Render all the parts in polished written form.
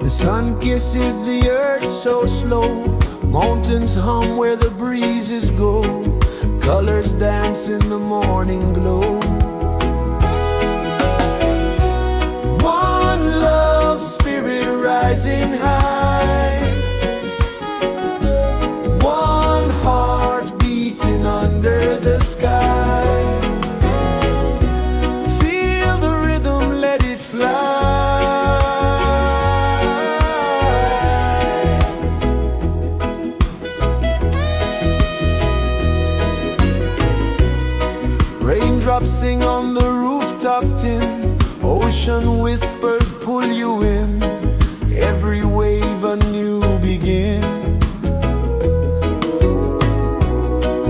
The sun kisses the earth so slow, mountains hum where the breezes go, colors dance in the morning glow. One love spirit rising high, one heart beating under the sky. Feel the rhythm, let it fly. Raindrops sing on the rooftop tin, ocean whispers pull you in, every wave a new begin.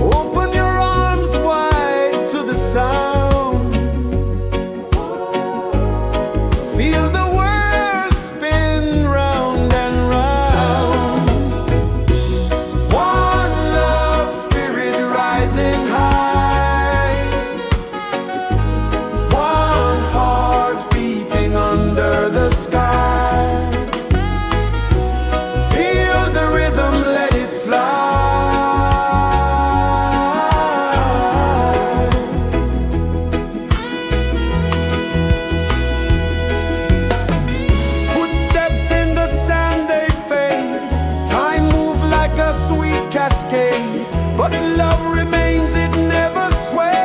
Open your arms wide to the sound, feel the world spin round and round. One love spirit rising high, one heart beating under the sky. Feel the rhythm, let it fly. Footsteps in the sand, they fade, time moves like a sweet cascade, but love remains, it never sways.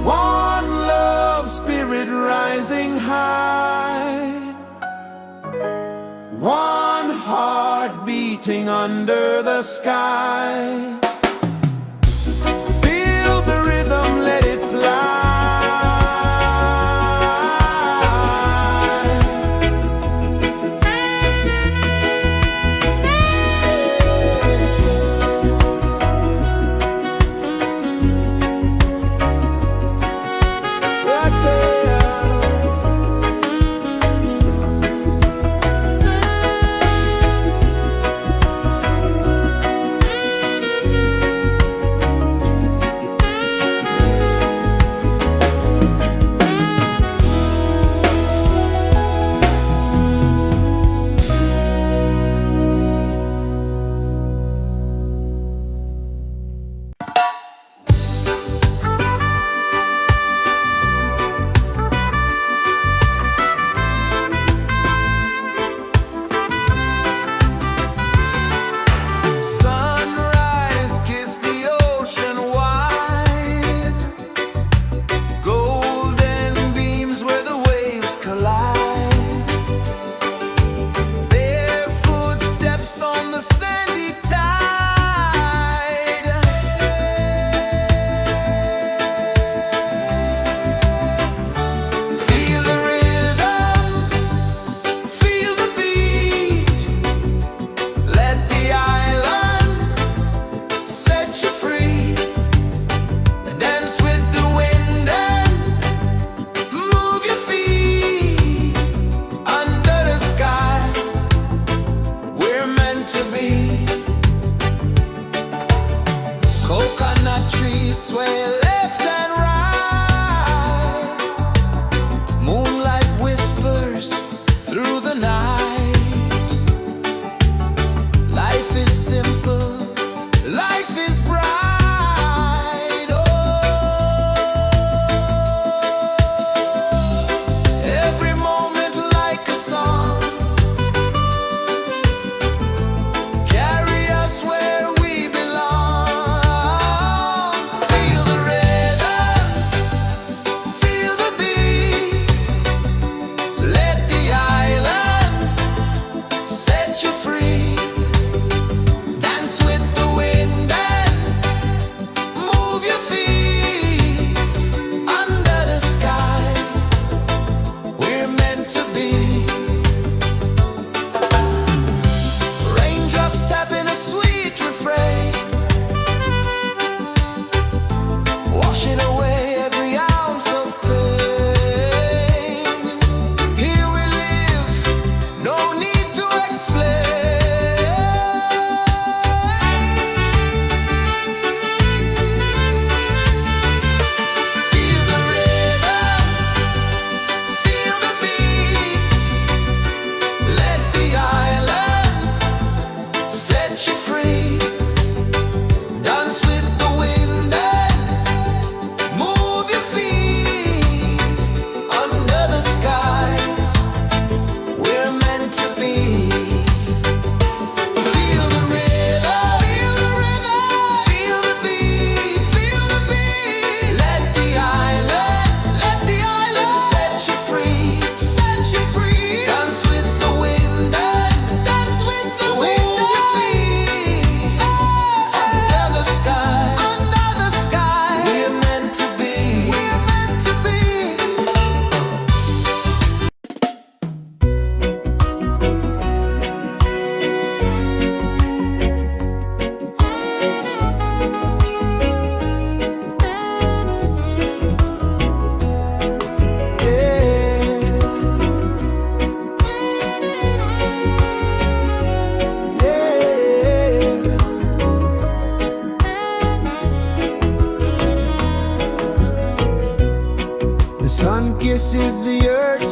One love spirit rising high, one heart beating under the sky. Feel the rhythm, let it fly. Right there. Sunrise, kiss the ocean wide, golden beams where the waves collide, bare footsteps on the sandy tide. Feel the rhythm, feel the beat, let the island set you free. Dance with the wind and move your feet. Under the sky, we're meant to be. Coconut trees sway left and right, moonlight whispers through the night. Life is simple, life is bright. Oh, every moment like a song, carry us where we belong. Feel the rhythm, feel the beat, let the island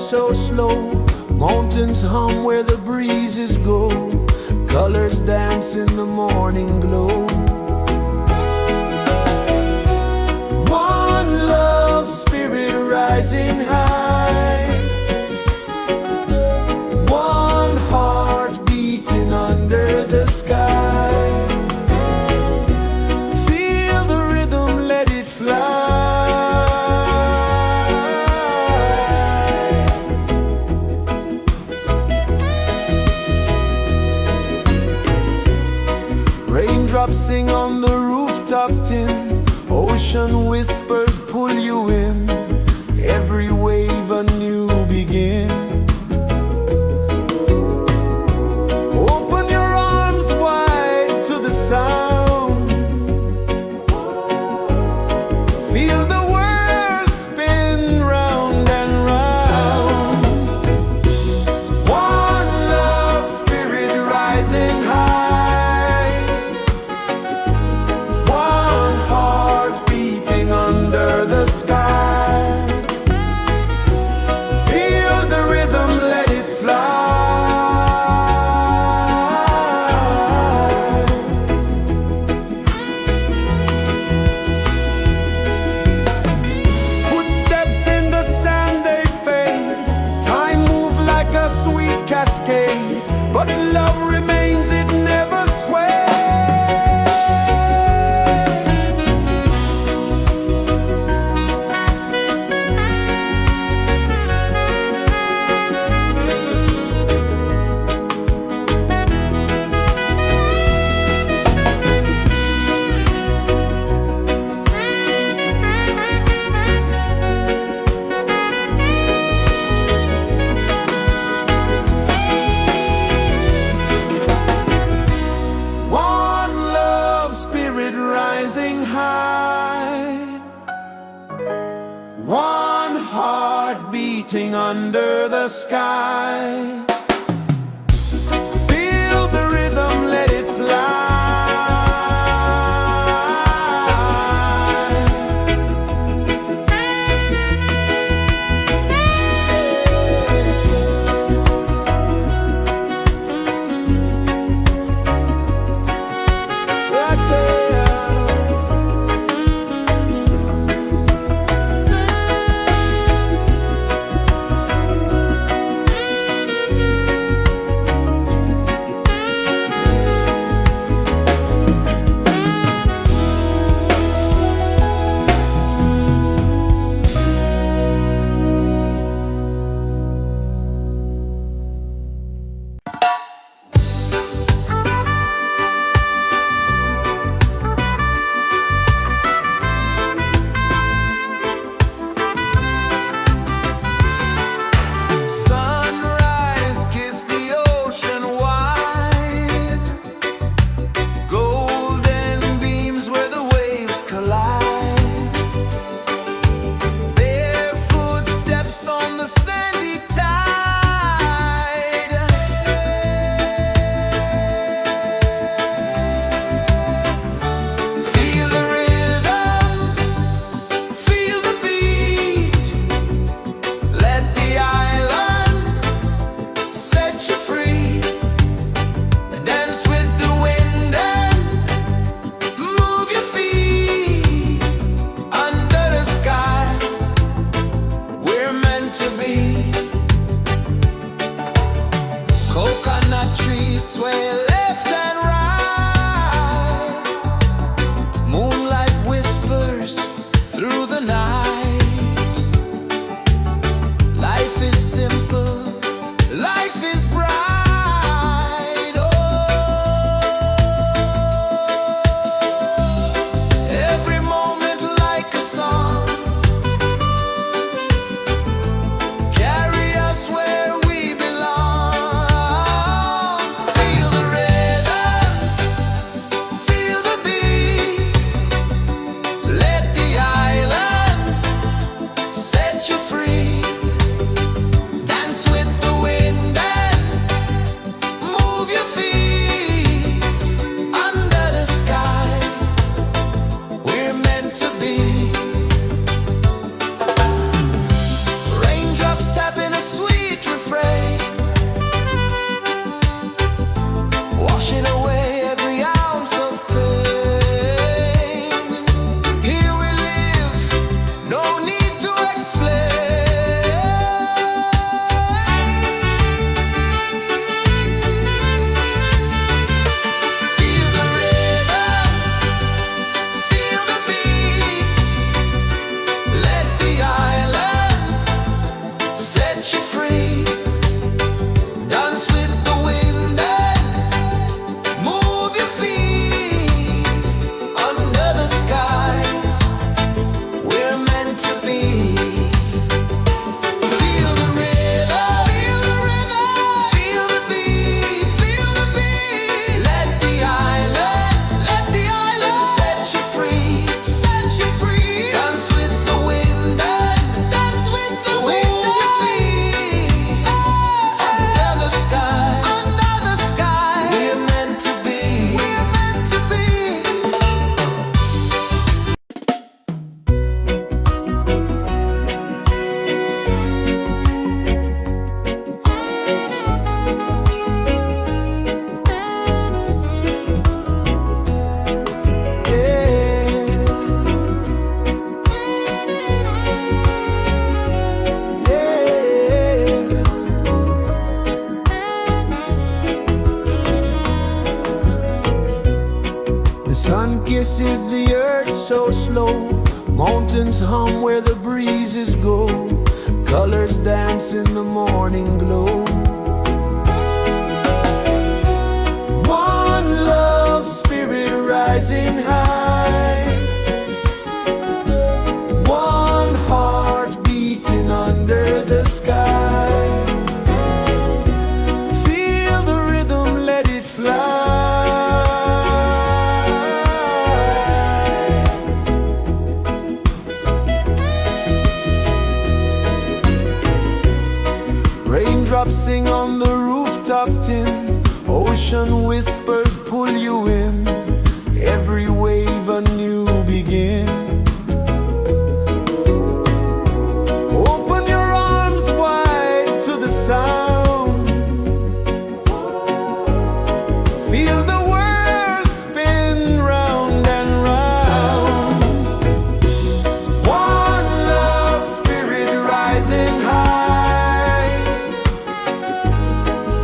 so slow. Mountains hum where the breezes go. Colors dance in the morning glow. One love, spirit rising high. One heart beating under the sky. Feel the rhythm, let it fly. Raindrops sing on the rooftop tin. Ocean whispers pull you in. Every wave a new begin. Open your arms wide to the sound. Feel the world spin round and round. One love, spirit rising high. One heart beating under the sky. Feel the rhythm, let it fly. Footsteps in the sand, they fade. Time moves like a sweet cascade, but love remains, it never sways. One love, spirit rising high. One heart beating under the sky. Feel the rhythm, let it fly. Right there. Sunrise, kiss the ocean wide. Golden beams where the waves collide. Bare footsteps on the sandy tide. Feel the rhythm, feel the beat. Let the island set you free. Dance with the wind and move your feet. Under the sky, we're meant to be. Coconut trees sway left and right. Moonlight whispers through the night. Life is simple, life is bright. Oh, every moment like a song. Carry us where we belong. Feel the Sun kisses the earth so slow, mountains hum where the breezes go, colors dance in the morning glow. One love spirit rising high, one heart beating under the sky. Feel the rhythm, let it fly. Raindrops sing on the rooftop tin, ocean whispers pull you in, every wave a new begin. Open your arms wide to the sound, feel the world spin round and round. One love spirit rising high,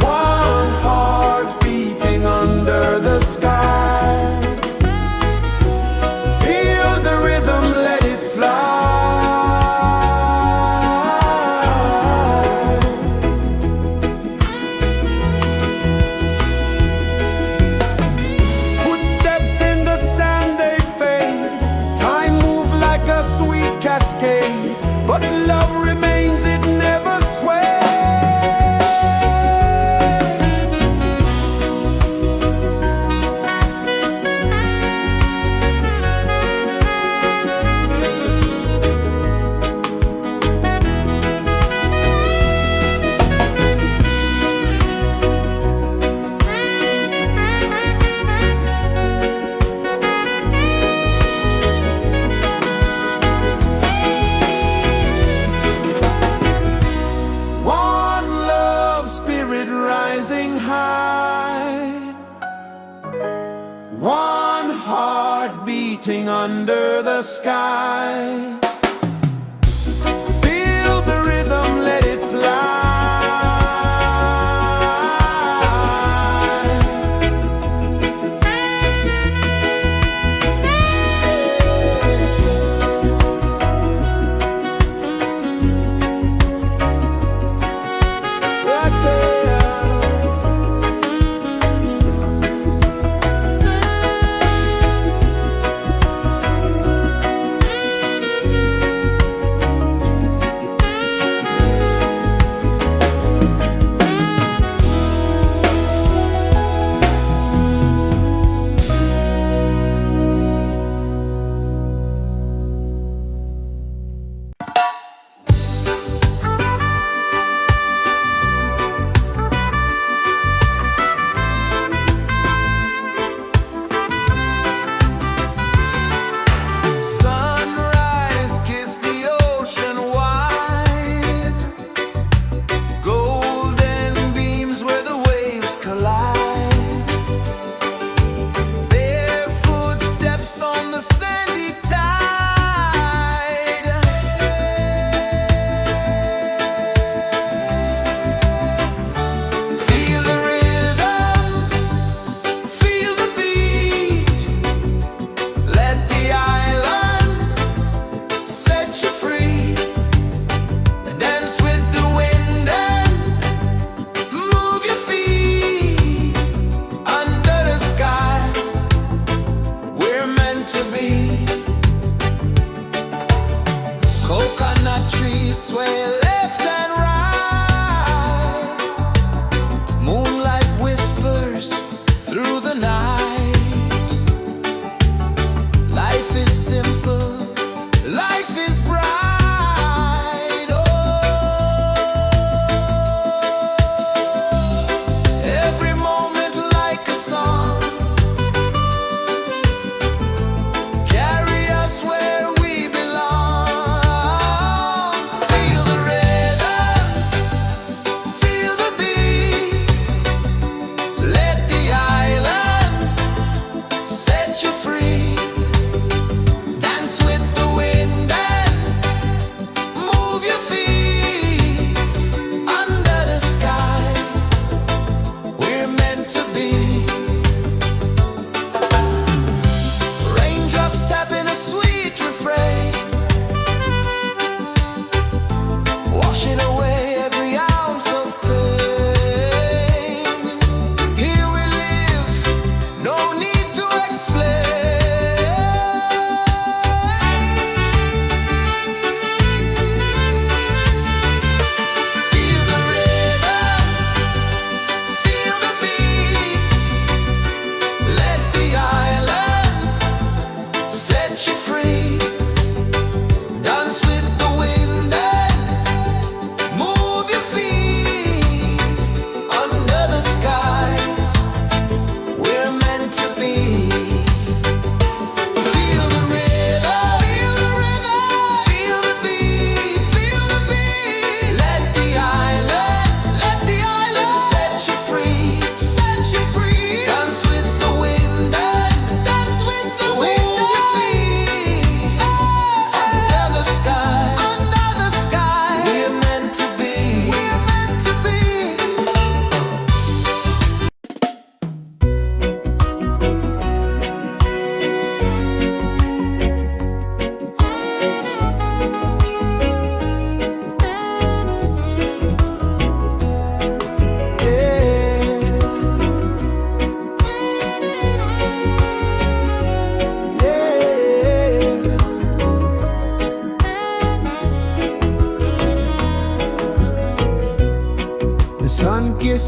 one heart beating under the sky. Feel the rhythm, let it fly. Footsteps in the sand, they fade, time moves like a sweet cascade, but love remains, it never sways. One love spirit rising high, one heart beating under the sky. Feel the rhythm, let it fly. Right there. Sunrise, kiss the ocean wide, golden beams where the waves collide, barefoot steps on the sandy tide. Feel the rhythm, feel the beat, let the island set you free. Dance with the wind and move your feet under the sky. We're meant to be. Coconut trees sway left and right, moonlight whispers through the night. Life is simple, life is bright. Oh, every moment like a song, carry us where we belong. Feel the rhythm, feel the beat, let the island set you free. Dance with the wind and move your feet under the sky. We're meant to be.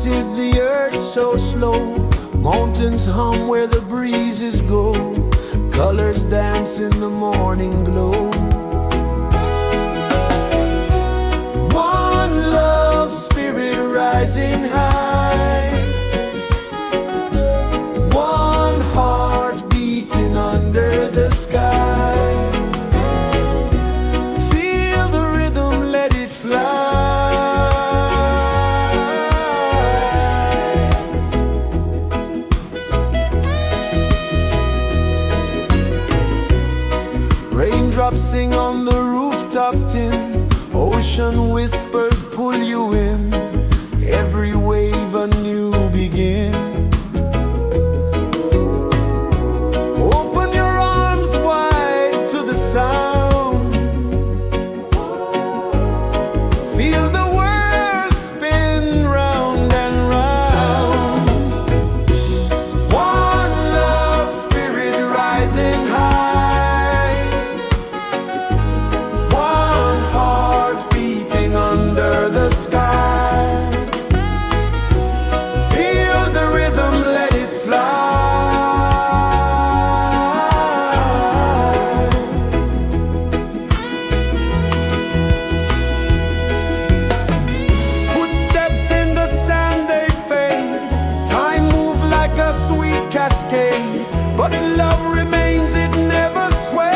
pulses the earth so slow. Mountains hum where the breezes go. Colors dance in the morning glow. One love spirit rising high. One heart beating under the sky. Feel the rhythm, let it fly. Raindrops sing on the rooftop tin. Ocean whispers pull you in. Every wave a new begin. Open your arms wide to the sound. Feel the world spin round and round. One love spirit rising high. One heart beating under the sky. Feel the rhythm, let it fly. Footsteps in the sand, they fade. Time moves like a sweet cascade, but love remains, it never sways.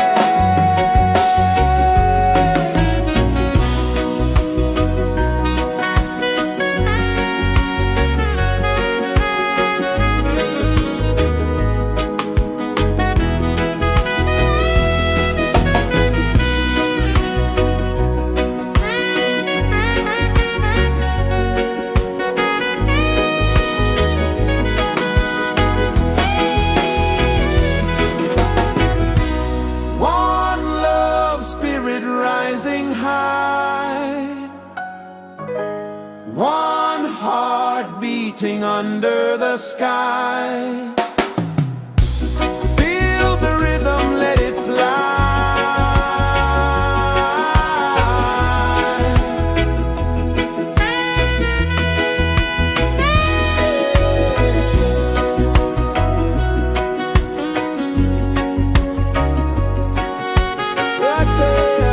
One love spirit rising high. One heart beating under the sky. Feel the rhythm, let it fly. Right there.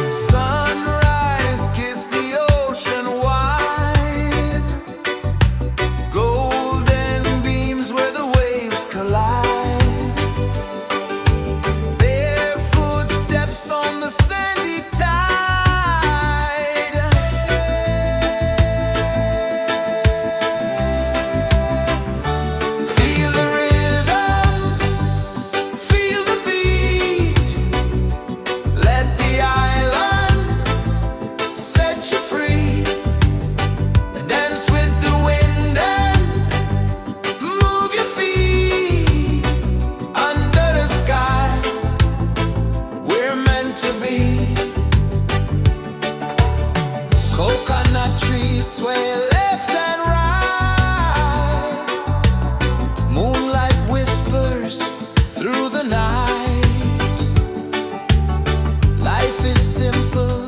Sunrise, kiss the ocean wide. Golden beams where the waves collide. Bare footsteps on the sandy tide. Feel the rhythm, feel the beat. Let the island set you free. Dance with the wind and move your feet. Under the sky, we're meant to be. Coconut trees sway left and right. Moonlight whispers through the night. Life is simple,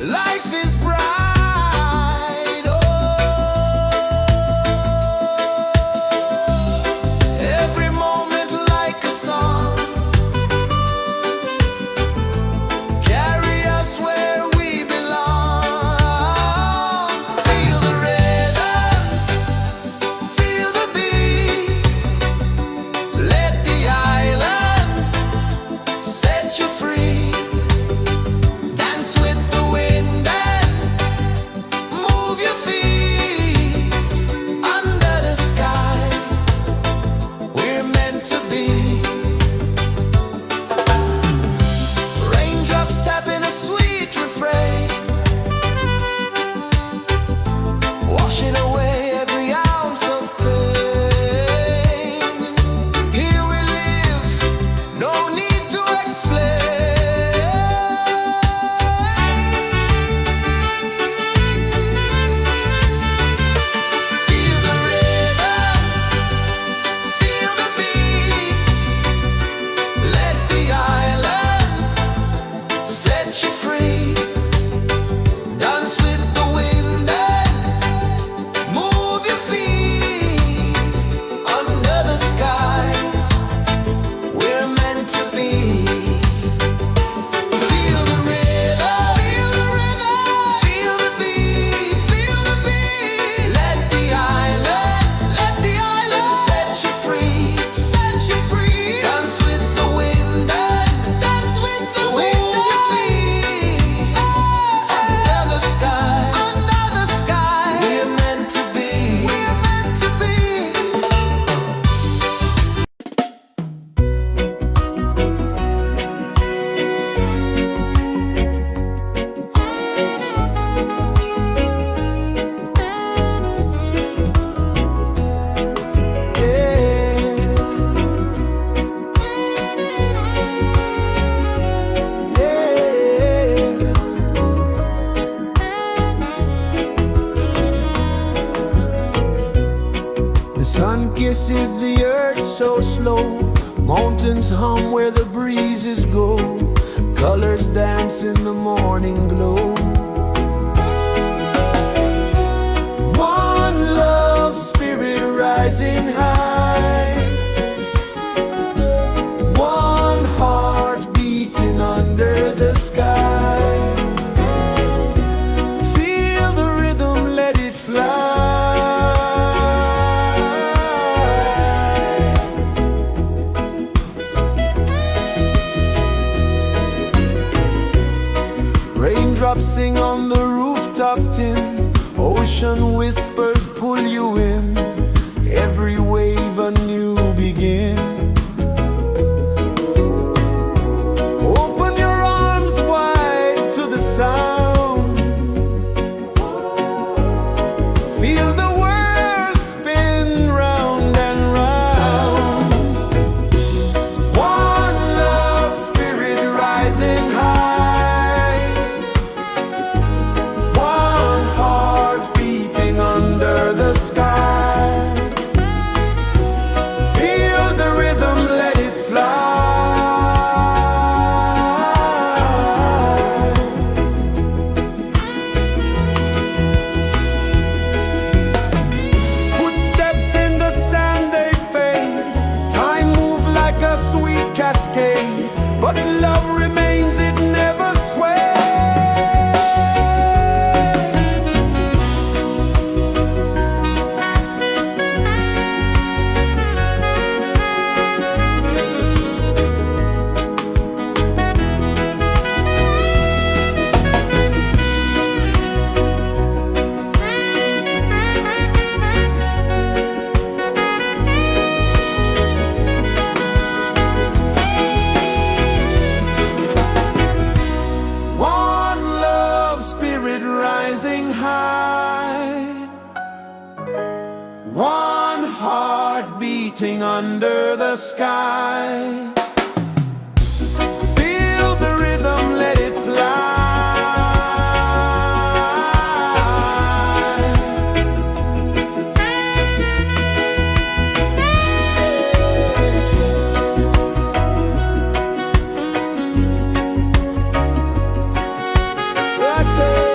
life is bright. Oh, every moment like a song. Carry us where we belong. Feel the rhythm. pulses the earth so slow. Mountains hum where the breezes go. Colors dance in the morning glow. One love spirit rising high. One heart beating under the sky. Feel the rhythm, let it fly. Raindrops sing on the rooftop tin. Ocean whispers pull you in. Every wave a new begin. Open your arms wide to the sound. Feel the world spin round and round. One love spirit rising high. One heart beating under the sky. Feel the rhythm, let it fly. Footsteps in the sand, they fade. Time moves like a sweet cascade, but love remains, it never sways. One love spirit rising high. One heart beating under the sky. Feel the rhythm, let it fly. Right there.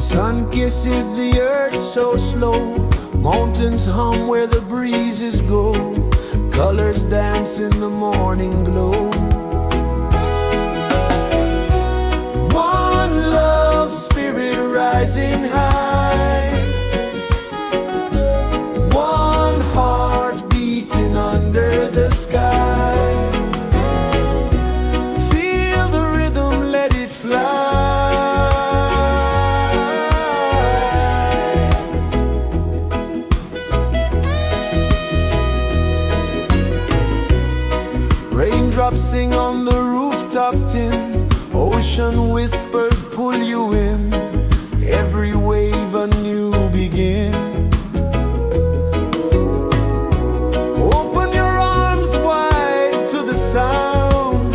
Sun kisses the earth so slow, mountains hum where the breezes go, colors dance in the morning glow. One love spirit rising high, one heart beating under the sky. Feel the rhythm, let it fly. Raindrops sing on the rooftop tin, ocean whispers pull you in, every wave a new begin. Open your arms wide to the sound,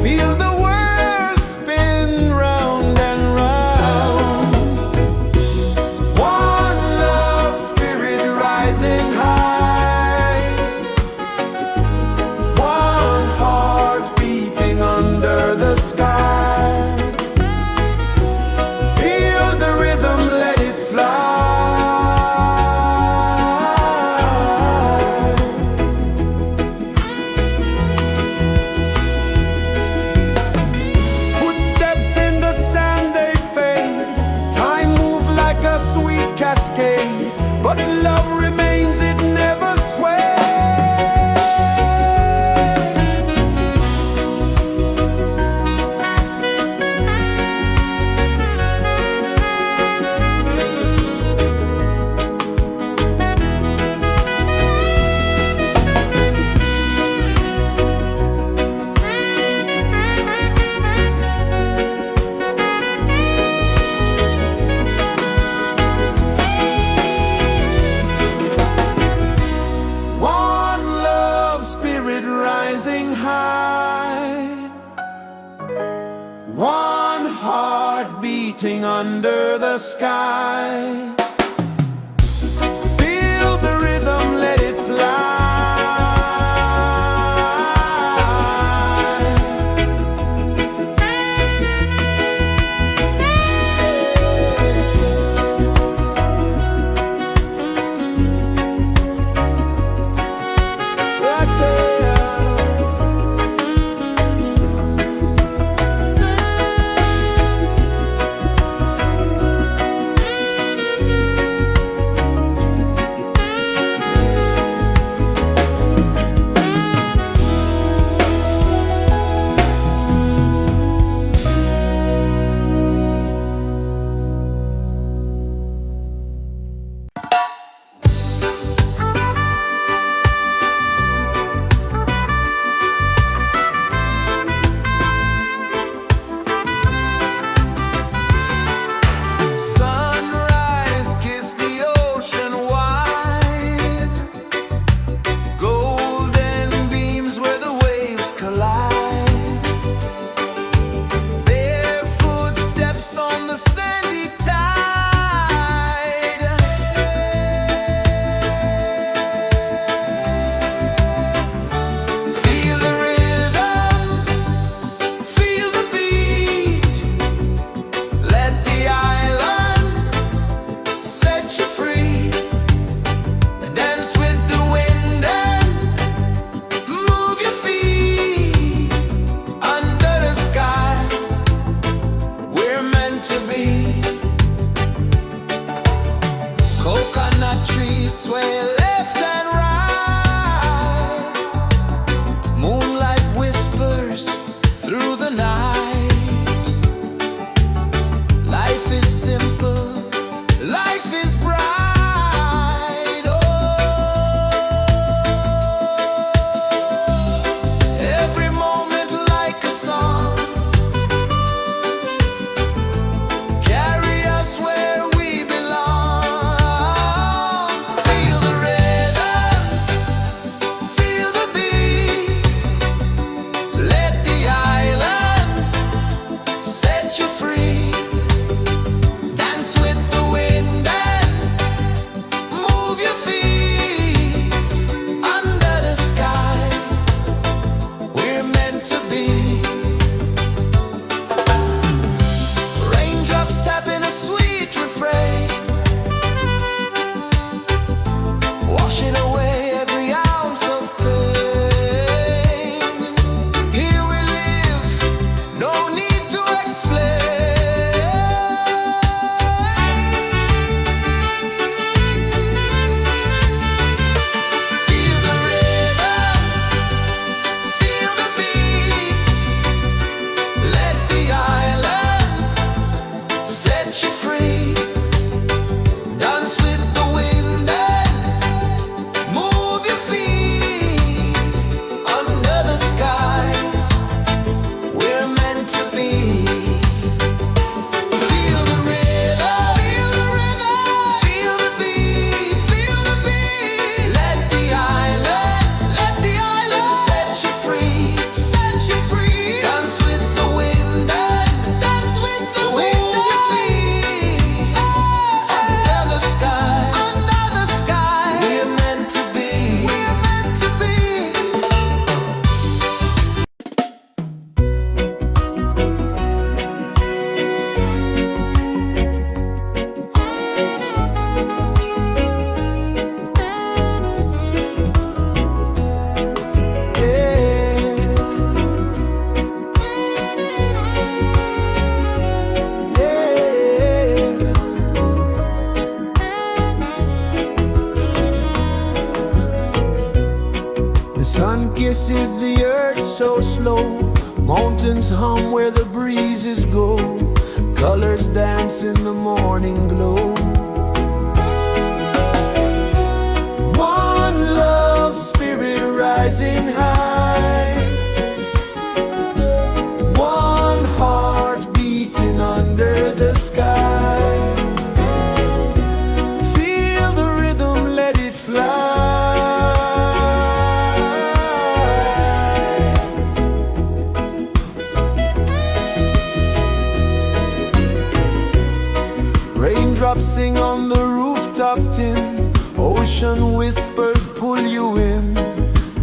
feel the world spin round and round. One love spirit rising high, one heart beating under the sky. Feel the rhythm, let it fly. Footsteps in the sand, they fade, time moves like a sweet cascade, but love remains, it never sways. One love spirit rising high, one heart beating under the sky. Feel the rhythm, let it fly. Right there. is the earth so slow? Mountains hum where the breezes go. Colors dance in the morning glow. One love spirit rising high. One heart beating under the sky. Feel the rhythm, let it fly. Raindrops sing on the rooftop tin. Ocean whispers pull you in.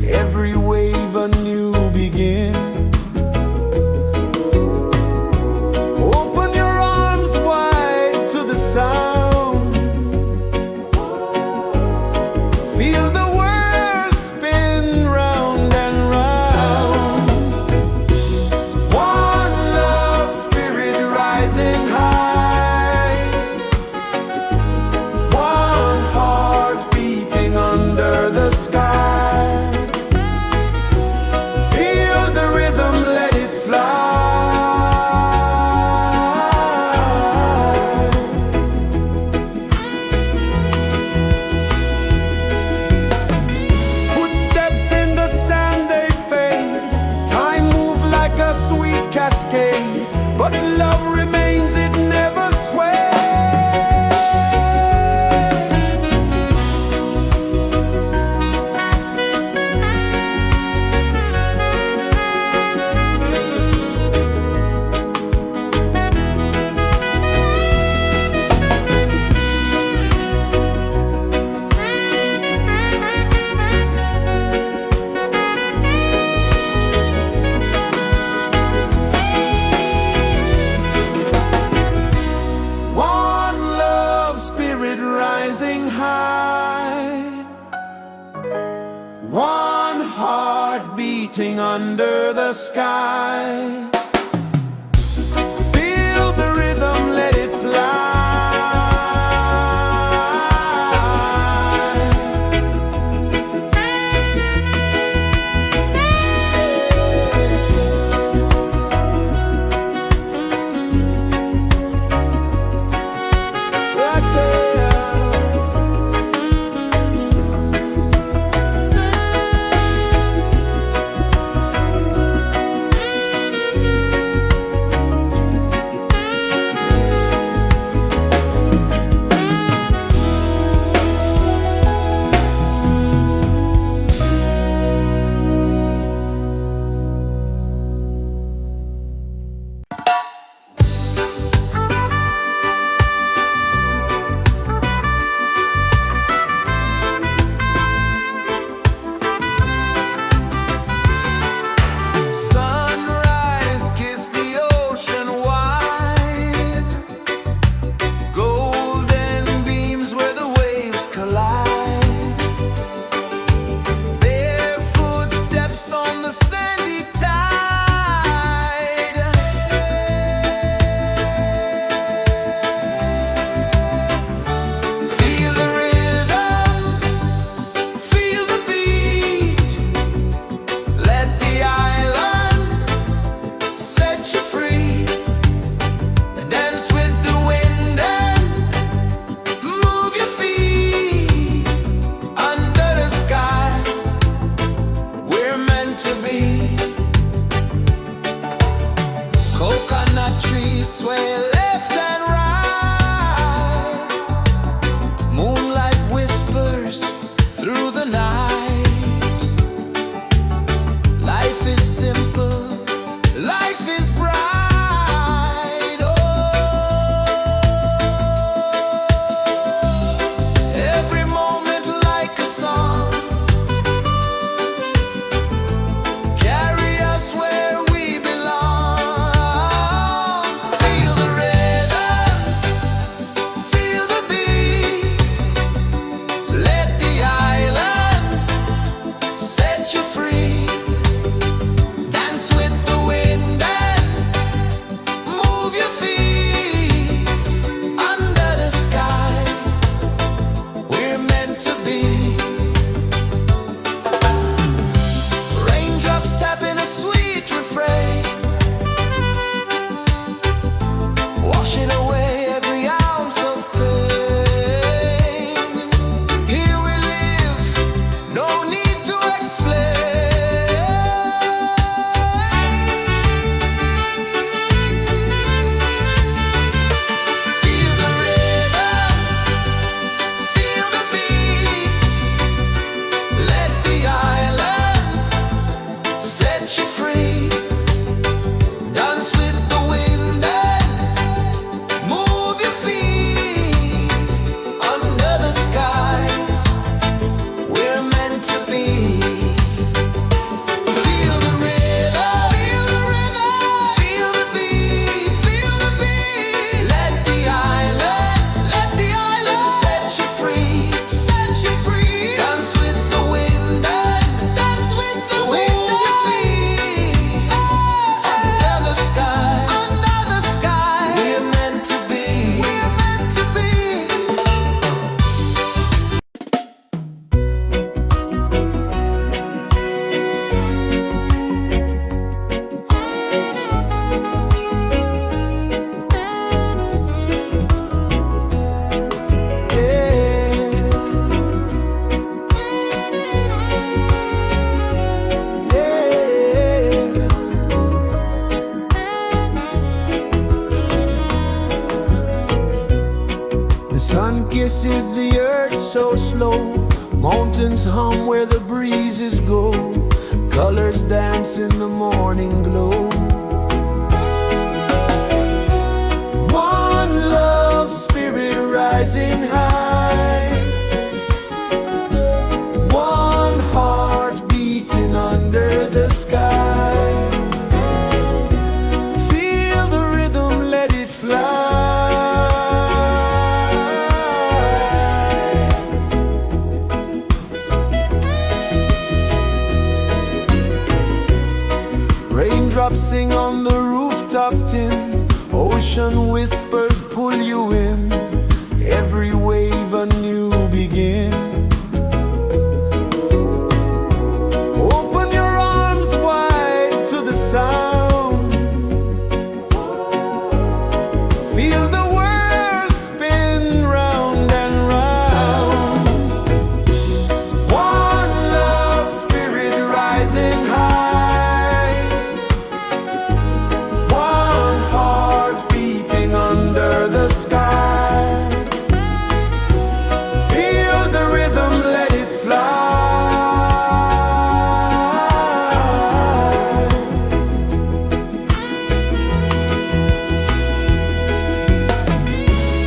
Every wave a new begin. Open your arms wide to the sound. Feel the world spin round and round. One love spirit rising high. One heart beating under the sky. Feel the rhythm, let it fly. Footsteps in the sand, they fade. Time moves like a sweet cascade, but love remains, it never sways. Rising high, one heart beating under the sky. Feel the rhythm, let it fly. kisses the earth so slow. Mountains hum where the breezes go. Colors dance in the morning glow. One love spirit rising high. One heart beating under the sky. Feel the rhythm, let it fly. Raindrops sing on the rooftop tin. Ocean whispers pull you in. Every wave a new begin. Open your arms wide to the sound. Feel the world spin round and round. One love spirit rising high. One heart beating under the sky. Feel the rhythm, let it fly.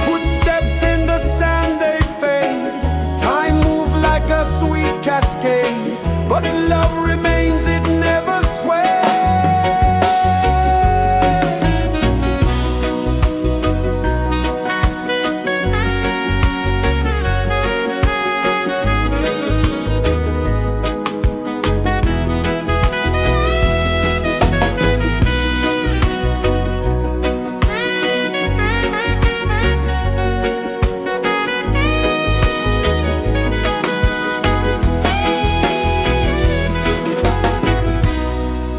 Footsteps in the sand, they fade. Time moves like a sweet cascade. But love remains, it never sways.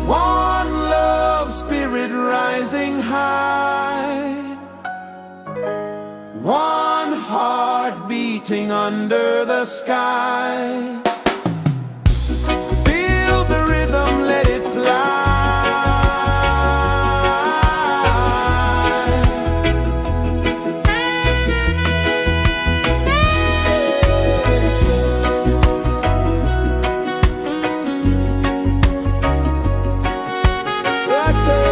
One love spirit rising high. One heart beating under the sky. Feel the rhythm, let it fly. Right there.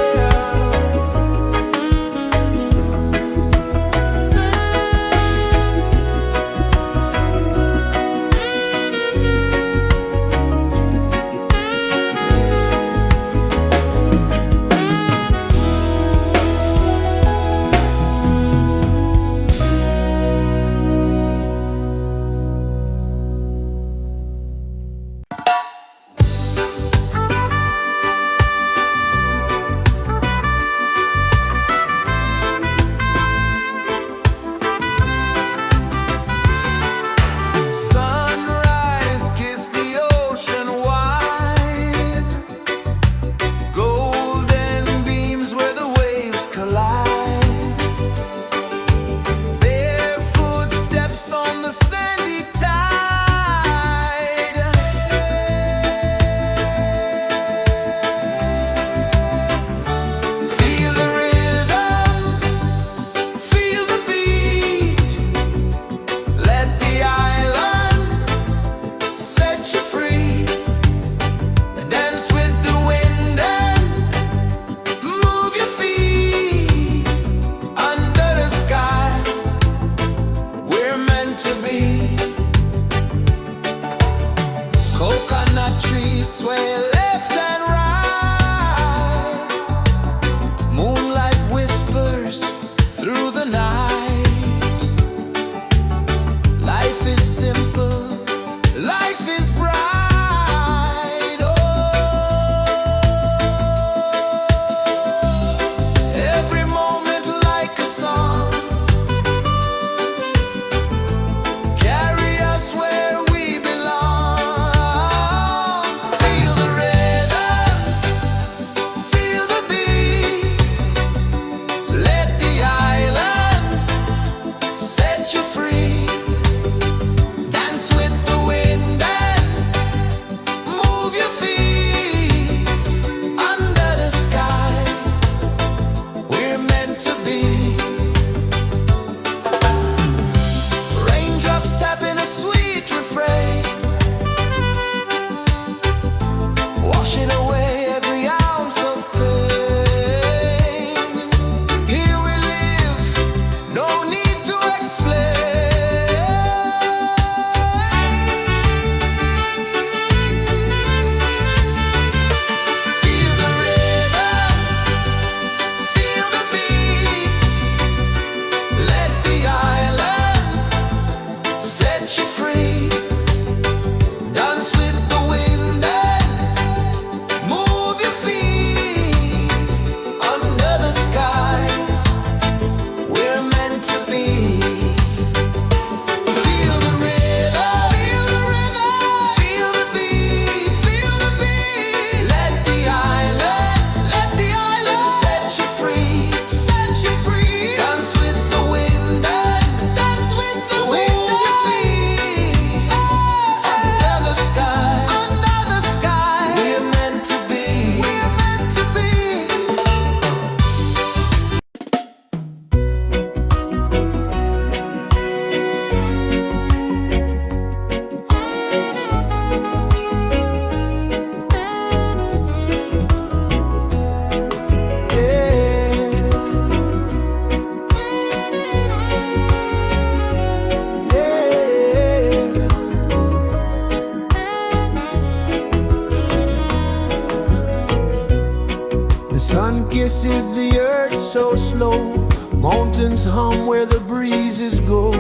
so slow. Mountains hum where the breezes go.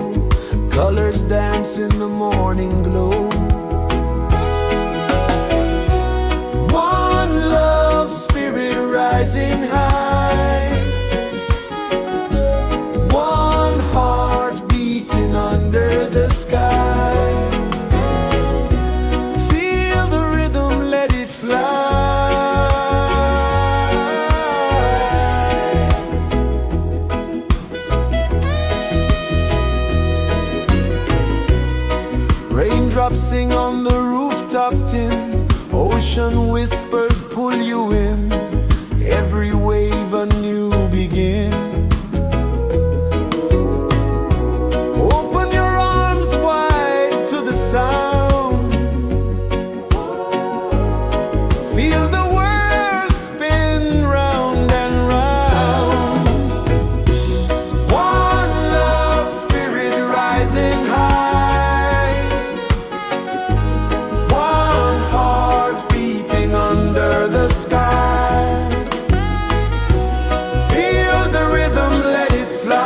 Colors dance in the morning glow. One love spirit rising high. One heart beating under the sky. Feel the rhythm, let it fly. Raindrops sing on the rooftop tin. Ocean whispers pull you in. Every wave a new begin. Open your arms wide to the sound. Feel the world spin round and round. One love spirit rising high. One heart beating under the sky. Feel the rhythm, let it fly.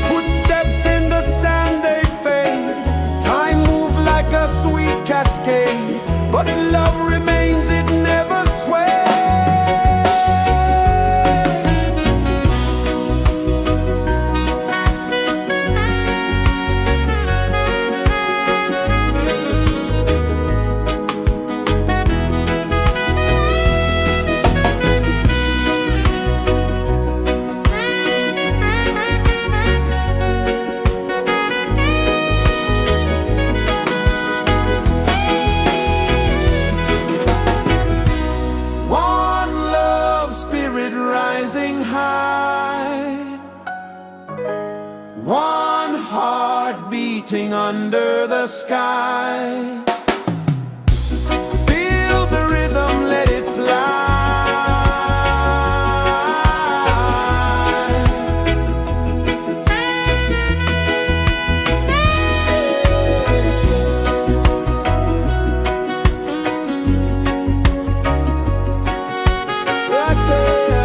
Footsteps in the sand, they fade. Time moves like a sweet cascade, but love remains, it never sways. One love spirit rising high. One heart beating under the sky. Feel the rhythm, let it fly. Right there.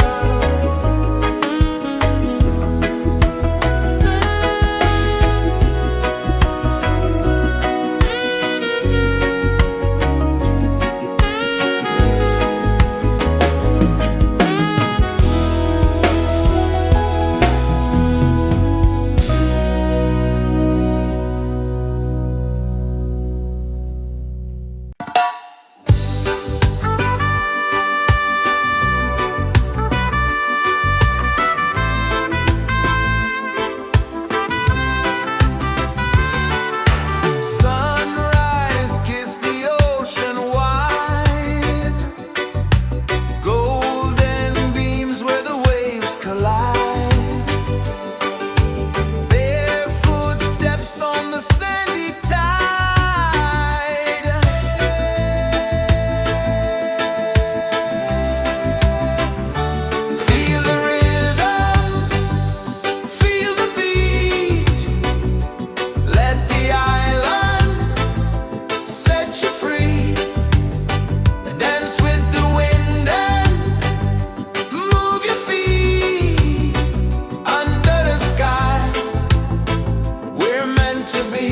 Sunrise, kiss the ocean wide. Golden beams where the waves collide. Barefoot steps on the sandy tide. Feel the rhythm, feel the beat. Let the island set you free. Dance with the wind and move your feet. Under the sky, we're meant to be.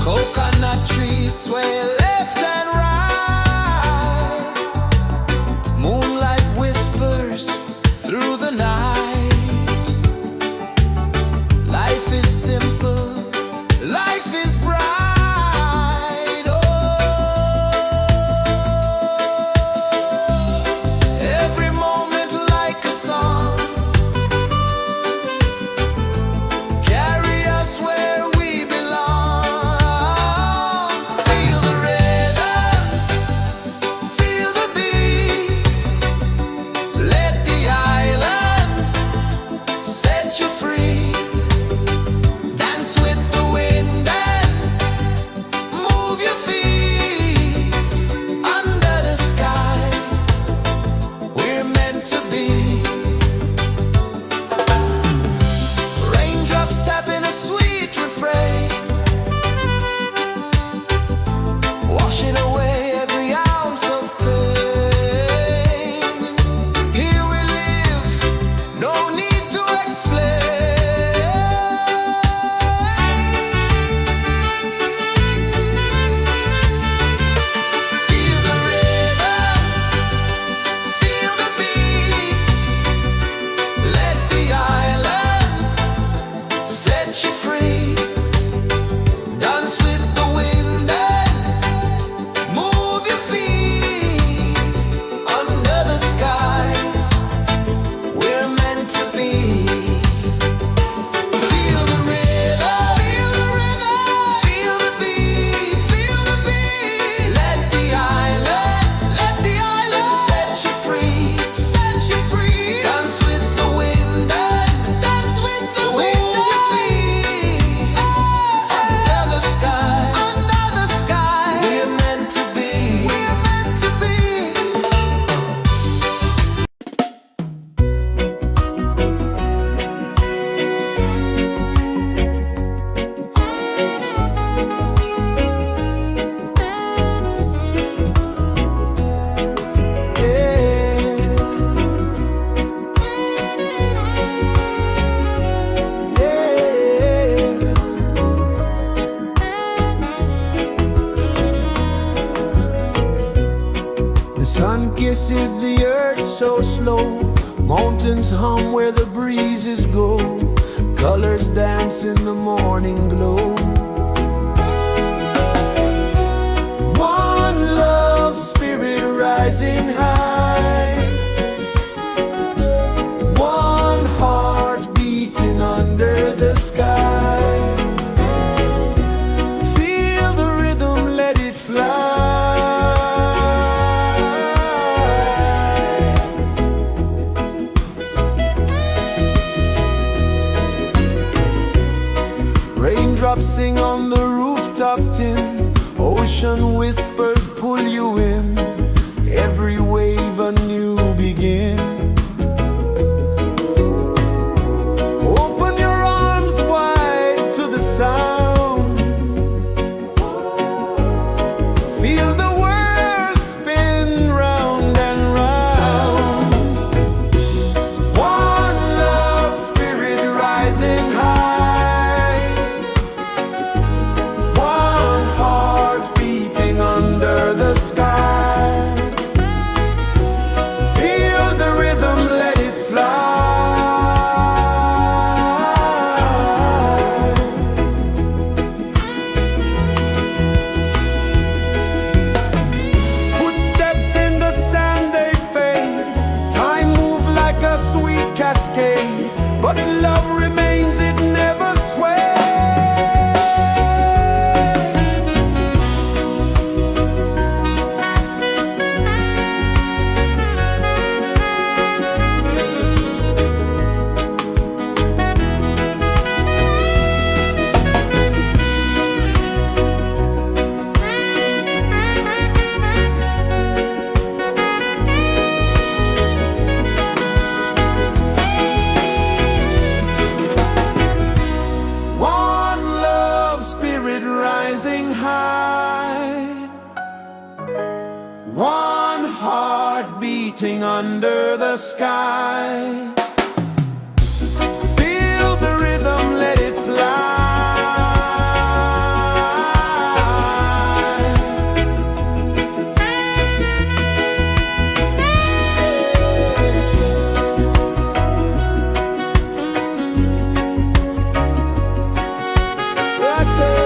Coconut trees sway left and right. Moonlight whispers through the night. Life is simple, life is bright. Oh, every moment like a song. Carry us where we belong. Feel the rhythm, feel the beat. Let the island set you free. Dance with the wind and kisses the earth so slow. Mountains hum where the breezes go. Colors dance in the morning glow. One love spirit rising high. One heart beating under the sky. Feel the rhythm, let it fly. Raindrops sing on the rooftop tin. Ocean whispers pull you in. Every wave a new begin. Open your arms wide to the sound. Feel the world spin round and round. One love spirit rising high. One heart beating under the sky. Feel the rhythm, let it fly. Footsteps in the sand, they fade. Time moves like a sweet cascade, but love remains, it never sways. One love spirit rising high. One heart beating under the sky. Feel the rhythm, let it fly. Right there.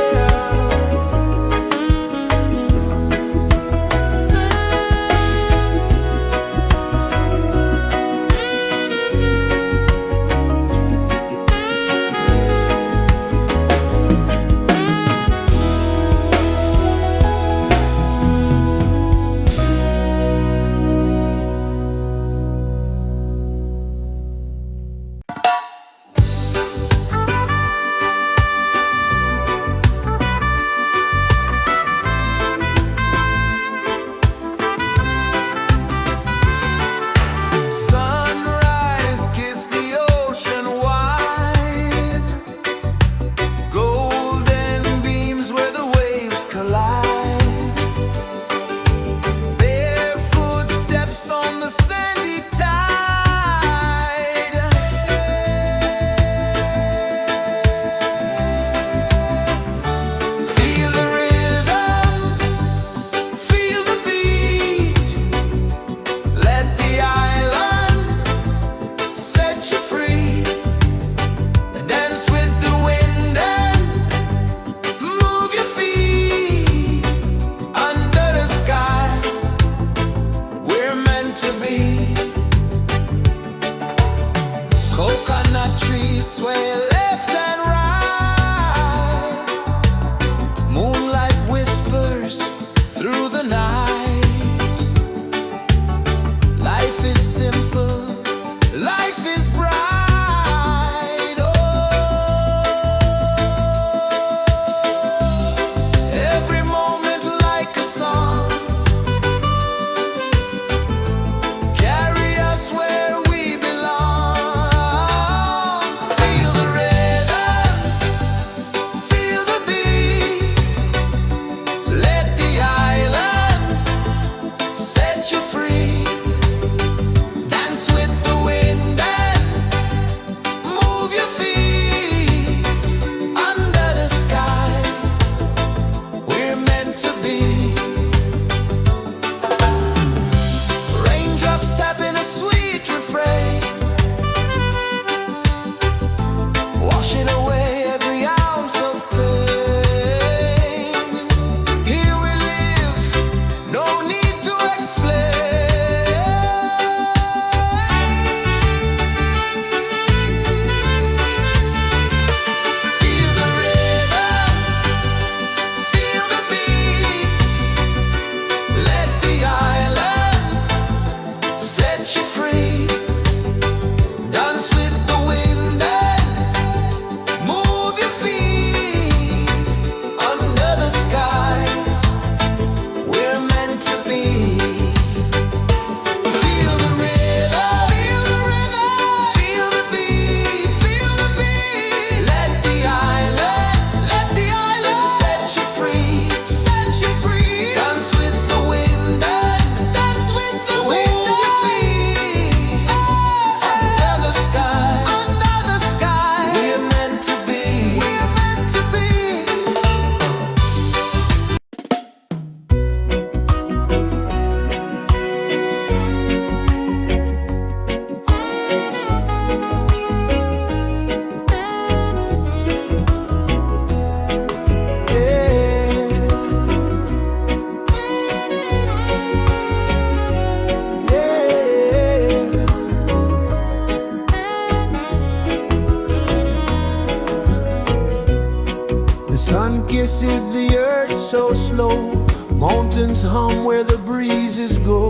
paces the earth so slow. Mountains hum where the breezes go.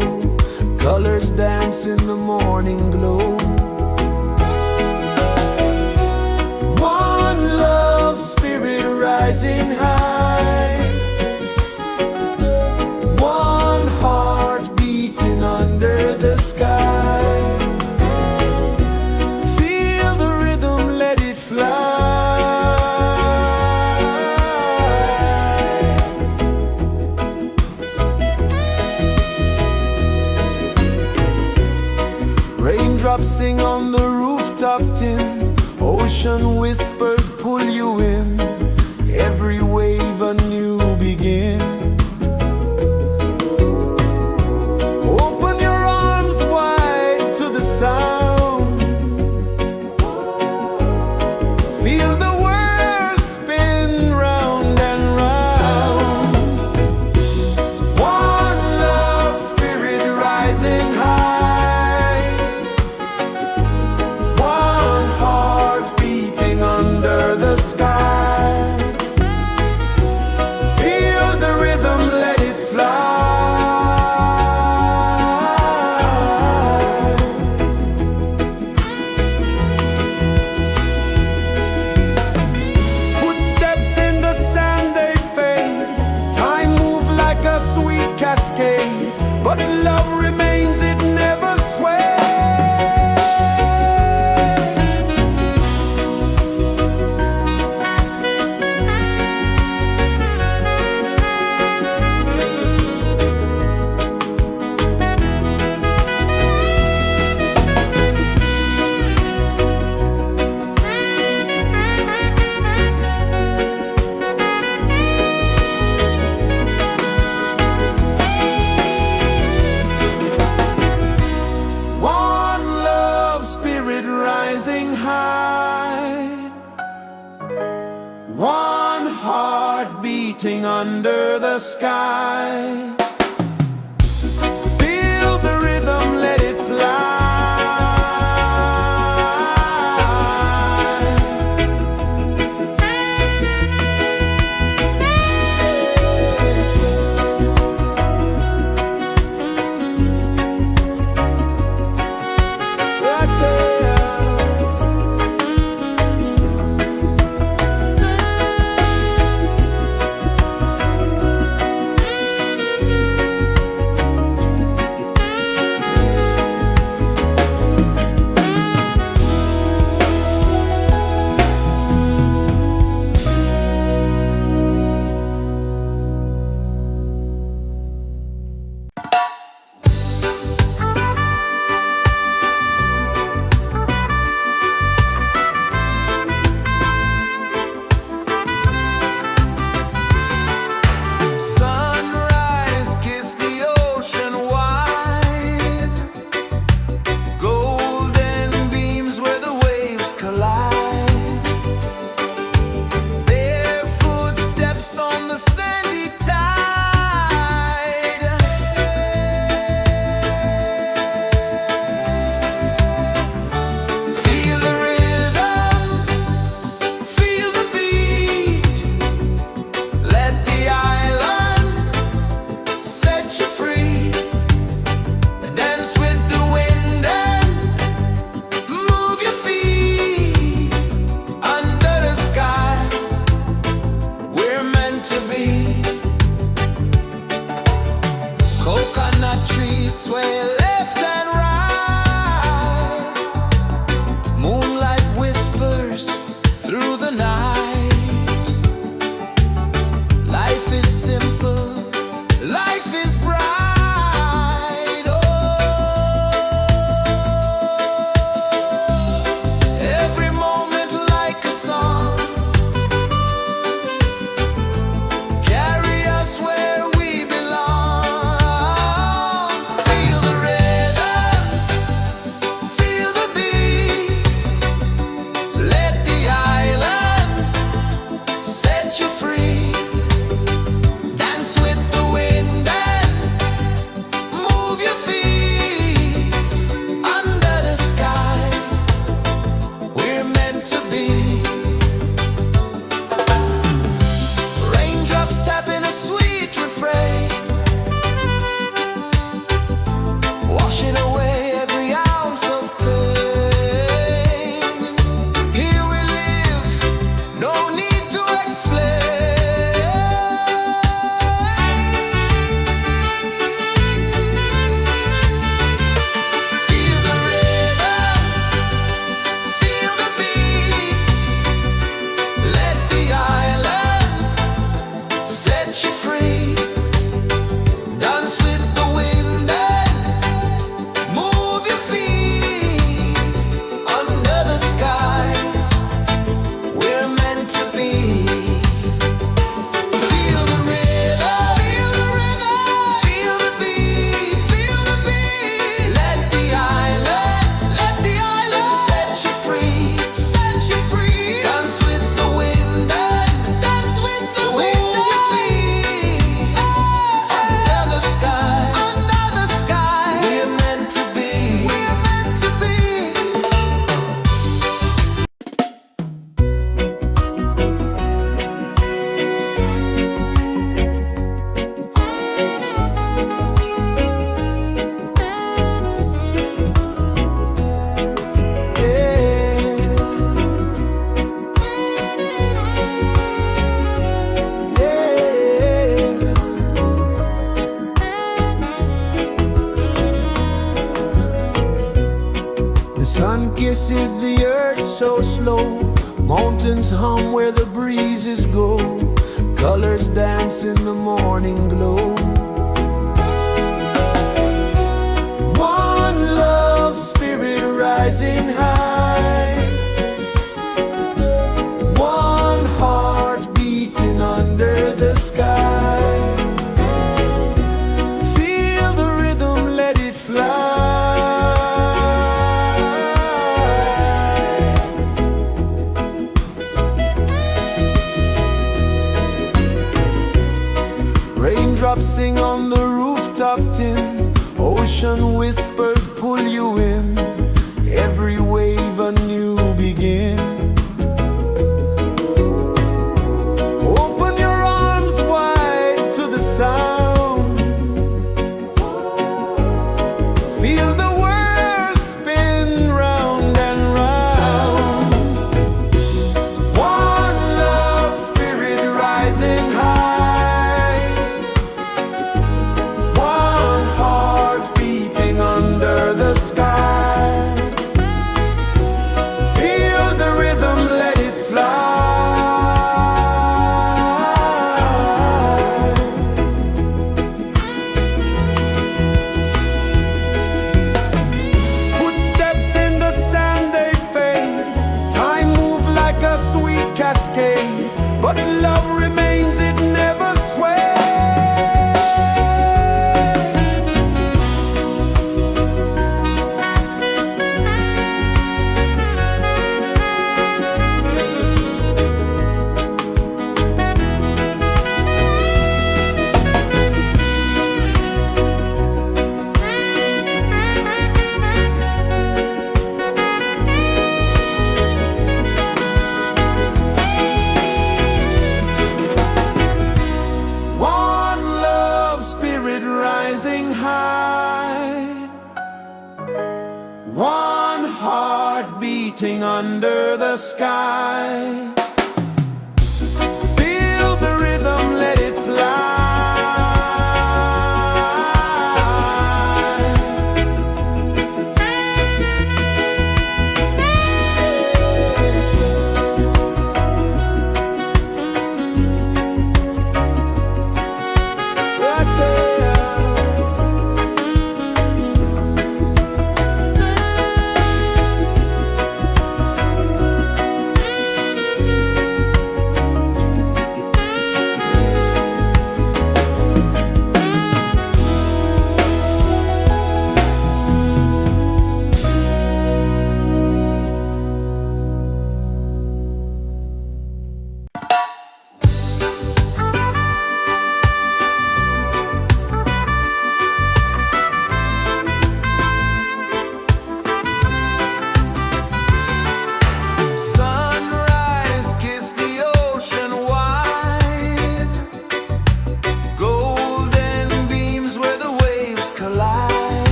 Colors dance in the morning glow. One love spirit rising high. One heart beating under the sky. Feel the rhythm, let it fly. Raindrops sing on the rooftop tin. Ocean whispers pull you in. Every wave a new begin. Open your arms wide to the sound. Feel the world spin round and round. One love spirit rising high. One heart beating under the sky. Feel the rhythm, let it fly. Footsteps in the sand, they fade. Time moves like a sweet cascade, but love remains, it never sways. One love spirit rising high. One heart beating under the sky. Feel the rhythm, let it fly. Right there. Sunrise, kiss the ocean wide. Golden beams where the waves collide. Bare footsteps on the sandy tide. Feel the rhythm, feel the beat. Let the island set you free. Dance with the wind and move your feet. Under the sky, we're meant to be. Coconut trees sway left and right. Moonlight whispers through the night. Life is simple, life is bright. Oh, every moment like a song. Carry us where we belong. Feel the rhythm. dances the earth so slow. Mountains hum where the breezes go. Colors dance in the morning glow. One love spirit rising high. One heart beating under the sky. Feel the rhythm, let it fly. Raindrops sing on the rooftop tin. Ocean whispers pull you in. Every wave a new begin. Open your arms wide to the sound. Feel the world spin round and round. One love spirit rising high. One heart beating under the sky. Feel the rhythm, let it fly. Footsteps in the sand, they fade. Time moves like a sweet cascade, but love remains, it never sways. Rising high, one heart beating under the sky. Feel the rhythm, let it fly.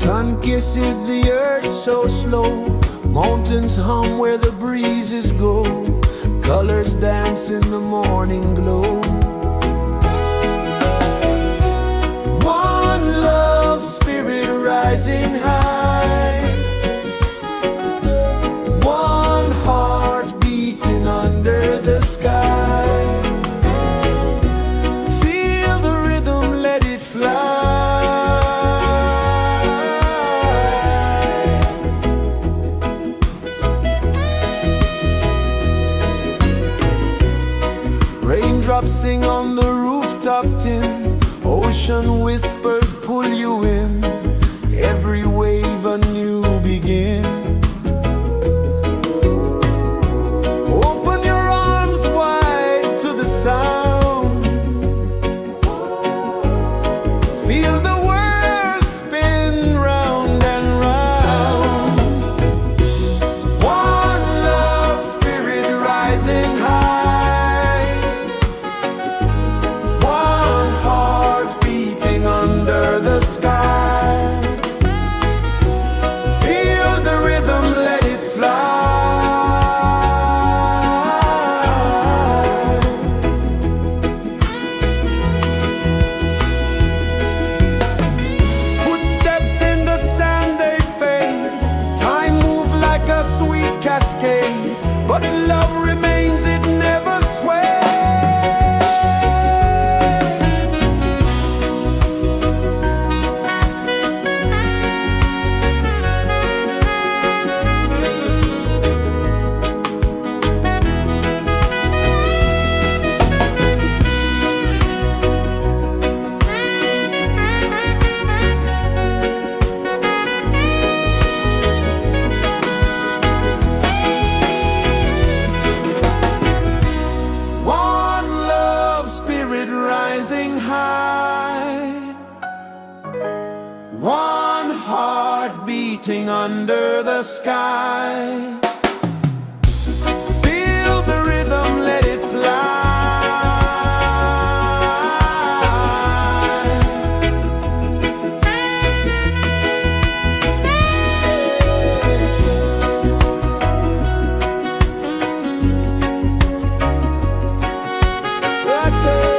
Sun kisses the earth so slow, mountains hum where the breezes go, colors dance in the morning glow. One love spirit rising high, one heart beating under the sky. Feel the rhythm, let it fly. Raindrops sing on the rooftop tin, ocean whispers pull you in, every wave a new begin. Open your arms wide to the sound, feel the world spin round and round. One love spirit rising high, one heart beating under the sky. Feel the rhythm, let it fly. Footsteps in the sand, they fade, time move like a sweet cascade, but love remains, it never sways. One love spirit rising high, one heart beating under the sky. Feel the rhythm, let it fly. Right there.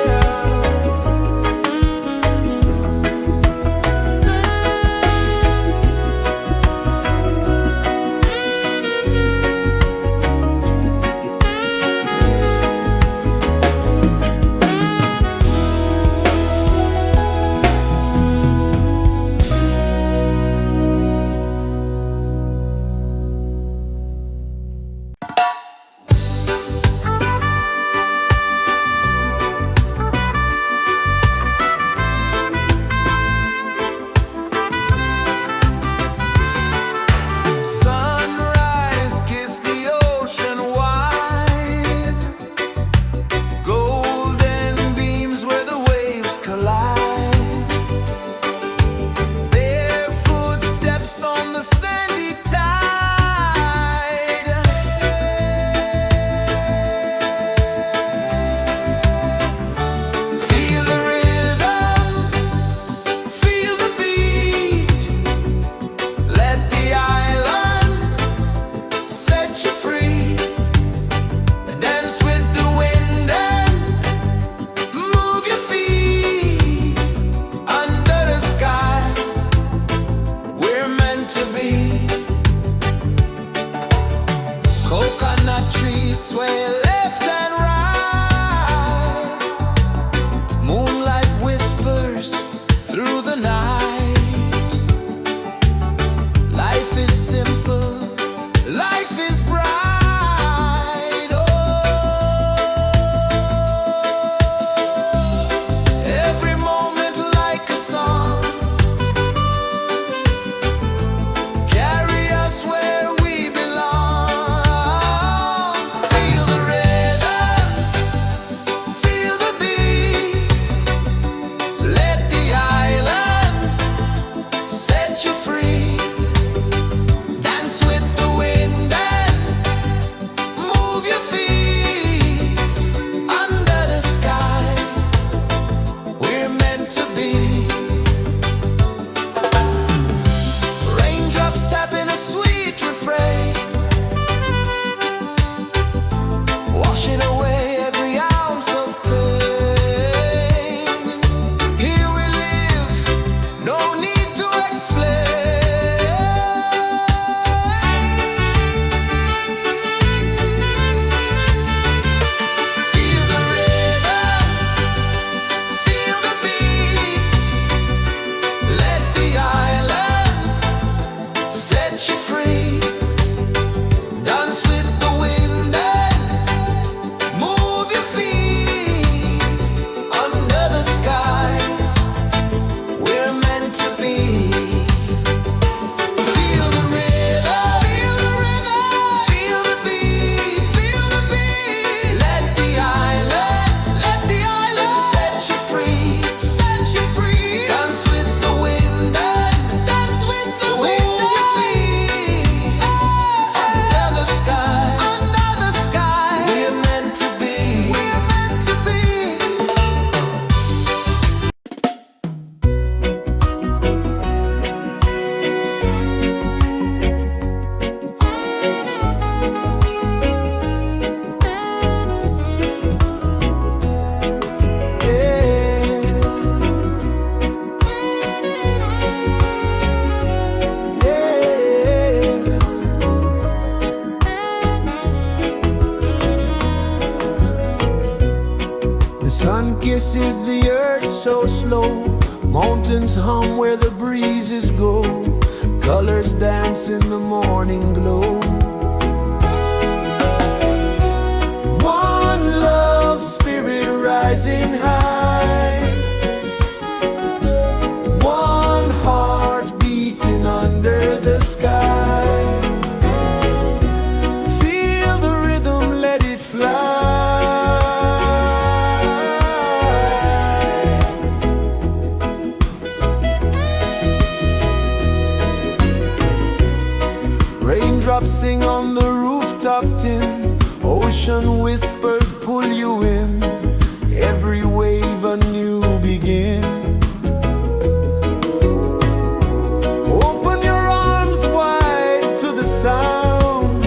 is the earth so slow? Mountains hum where the breezes go. Colors dance in the morning glow. One love spirit rising high. One heart beating under the sky. Feel the rhythm, let it fly. Raindrops sing on the rooftop tin. Ocean whispers pull you in. Every wave a new begin. Open your arms wide to the sound.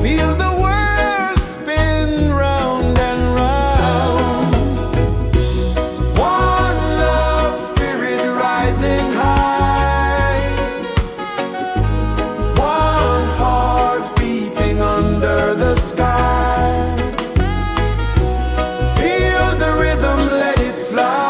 Feel the world spin round and round. One love spirit rising high. One heart beating under the sky. Feel the rhythm, let it fly.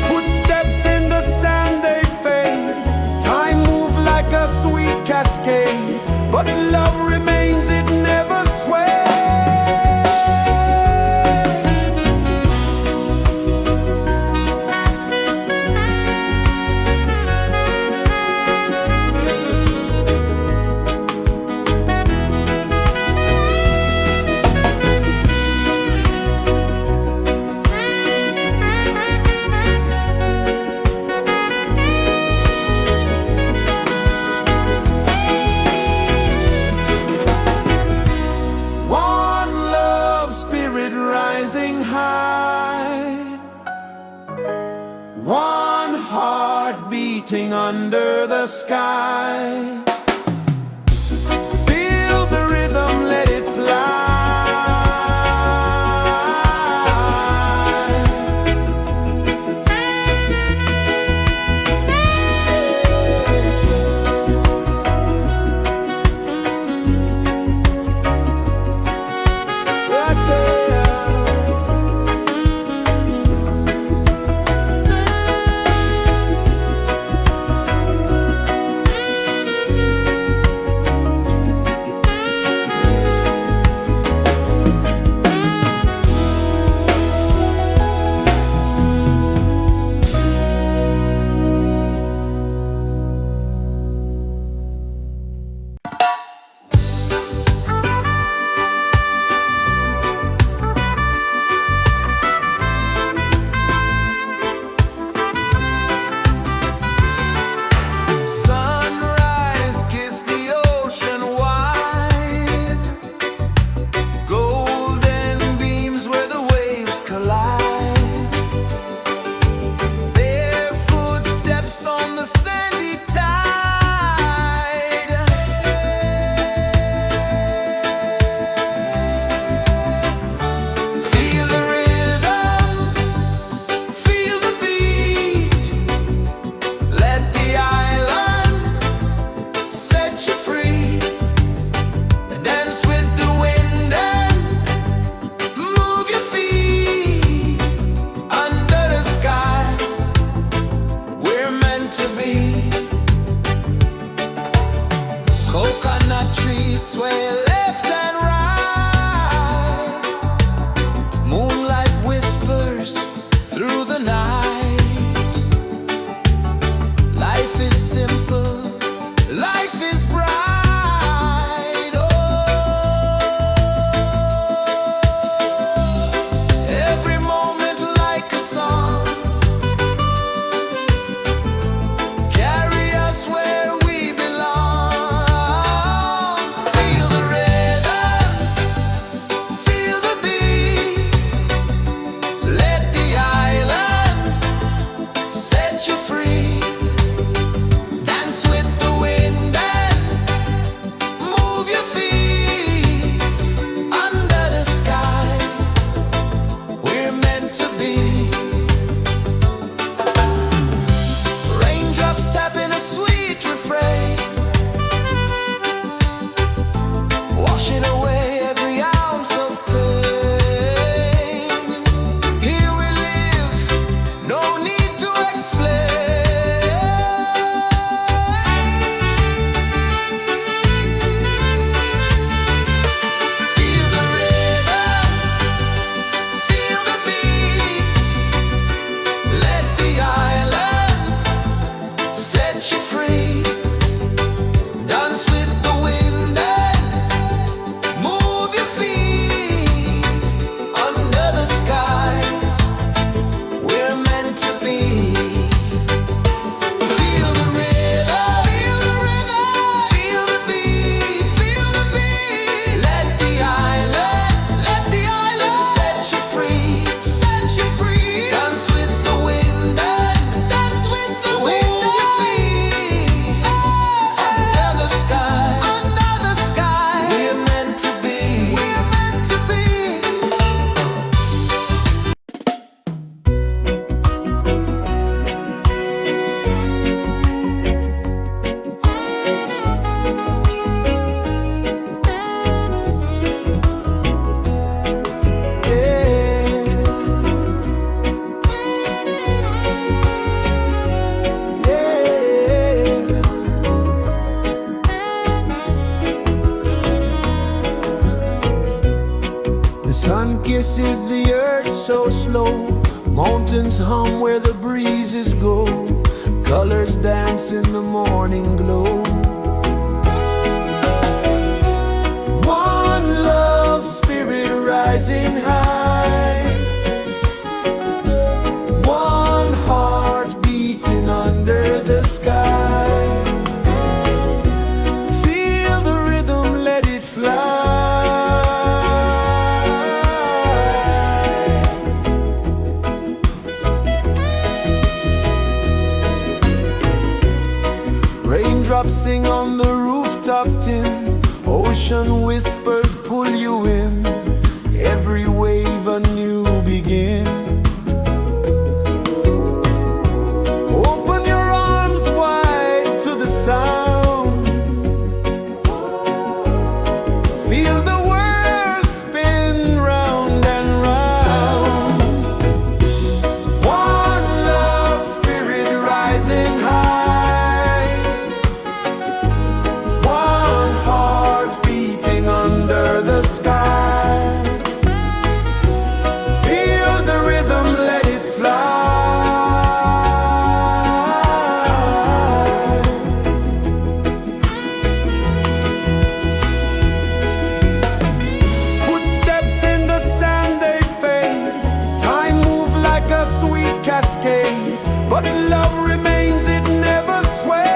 Footsteps in the sand, they fade. Time moves like a sweet cascade, but love remains, it never sways. One love spirit rising high. One heart beating under the sky. Feel the rhythm, let it fly. Right there. Sunrise, kiss the ocean wide. Golden beams where the waves collide. Their footsteps on the sandy tide. Feel the rhythm, feel the beat. Let the island set you free. Dance with the wind and move your feet. Under the sky, we're meant to be. Coconut trees sway left and right. Moonlight whispers through the night. Life is simple, life is bright. Oh, every moment like a song. Carry us where we belong. Feel the rhythm. kisses the earth so slow. Mountains hum where the breezes go. Colors dance in the morning glow. One love spirit rising high. One heart beating under the sky. Feel the rhythm, let it fly. Raindrops sing on the rooftop tin. Ocean whispers pull you in. Every wave a new begin. Open your arms wide to the sound. Feel the world spin round and round. One love spirit rising high. One heart beating under the sky. Feel the rhythm, let it fly. Footsteps in the sand, they fade. Time moves like a sweet cascade, but love remains, it never sways.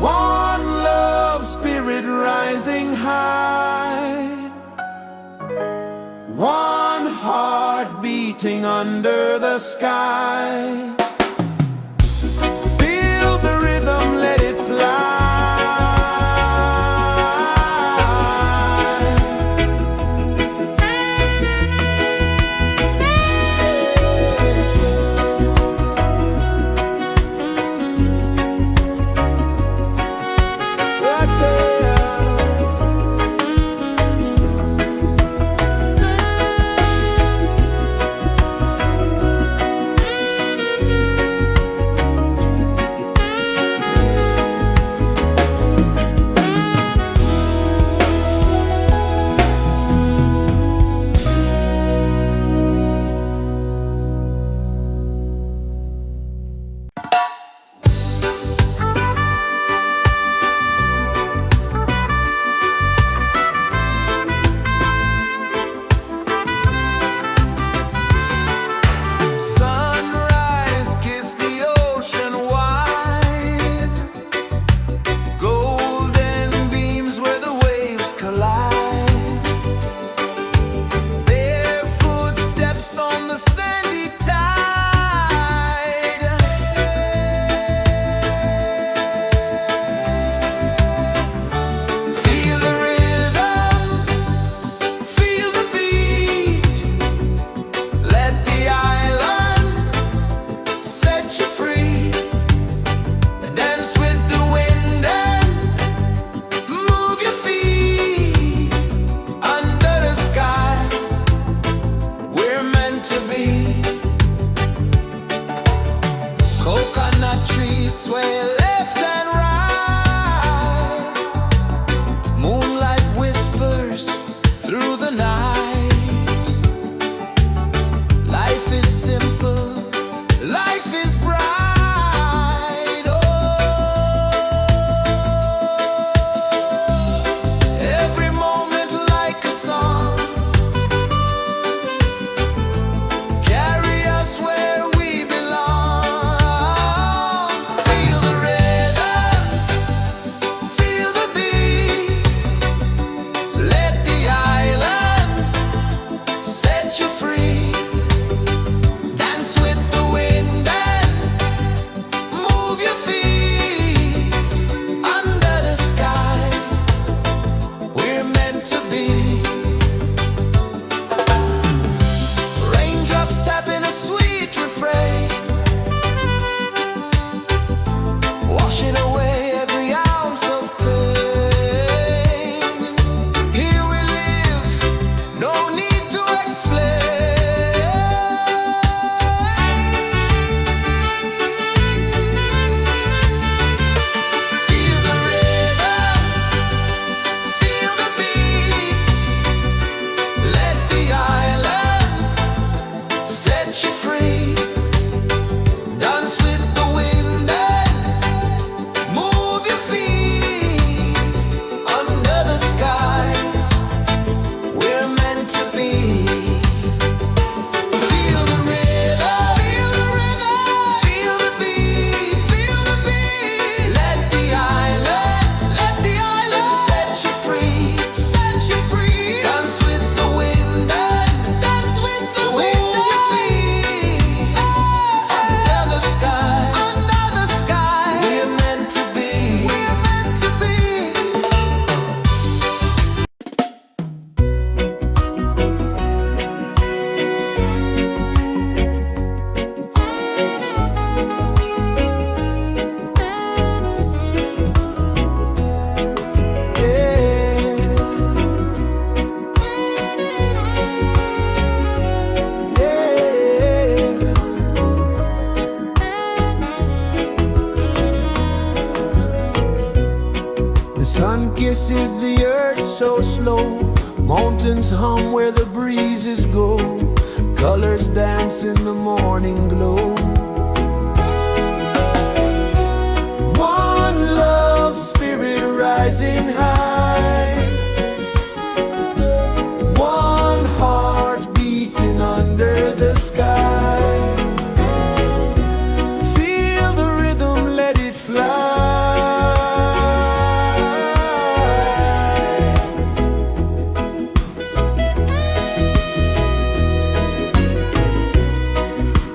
One love spirit rising high. One heart beating under the sky. Feel the rhythm, let it fly. Right there. you free. Dance with the wind and dance with the wind you feel. Under the sky, under the sky, we're meant to be. We're meant to be. The sun kisses the earth so slow. Mountains hum where the breezes go. Colors dance in the morning glow. One love spirit rising high. One heart beating under the sky. Feel the rhythm, let it fly.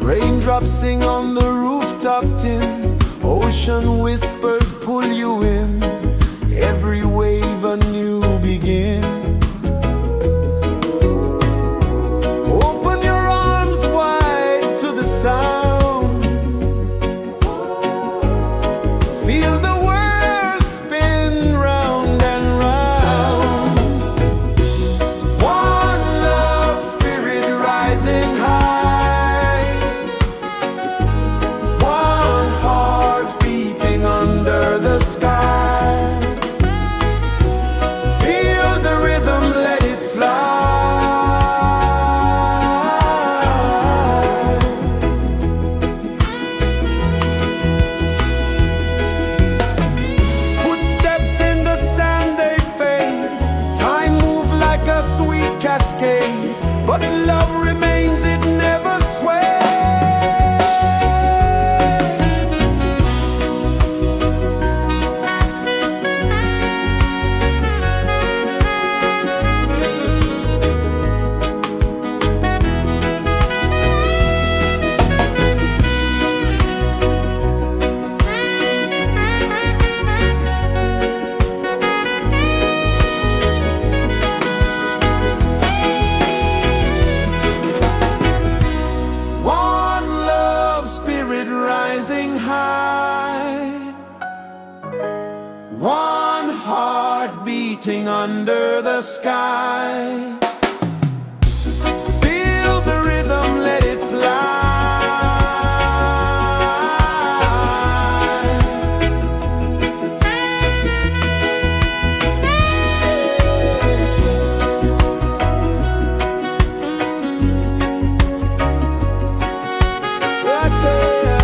Raindrops sing on the rooftop tin. Ocean whispers pull you in. Every wave a new begin. Open your arms wide to the sound. Feel the world spin round and round. One love spirit rising high. One heart beating under the sky. Feel the rhythm, let it fly. Footsteps in the sand, they fade. Time moves like a sweet cascade. But love remains, it never sways. One love spirit rising high. One heart beating under the sky. Feel the rhythm, let it fly. Right there.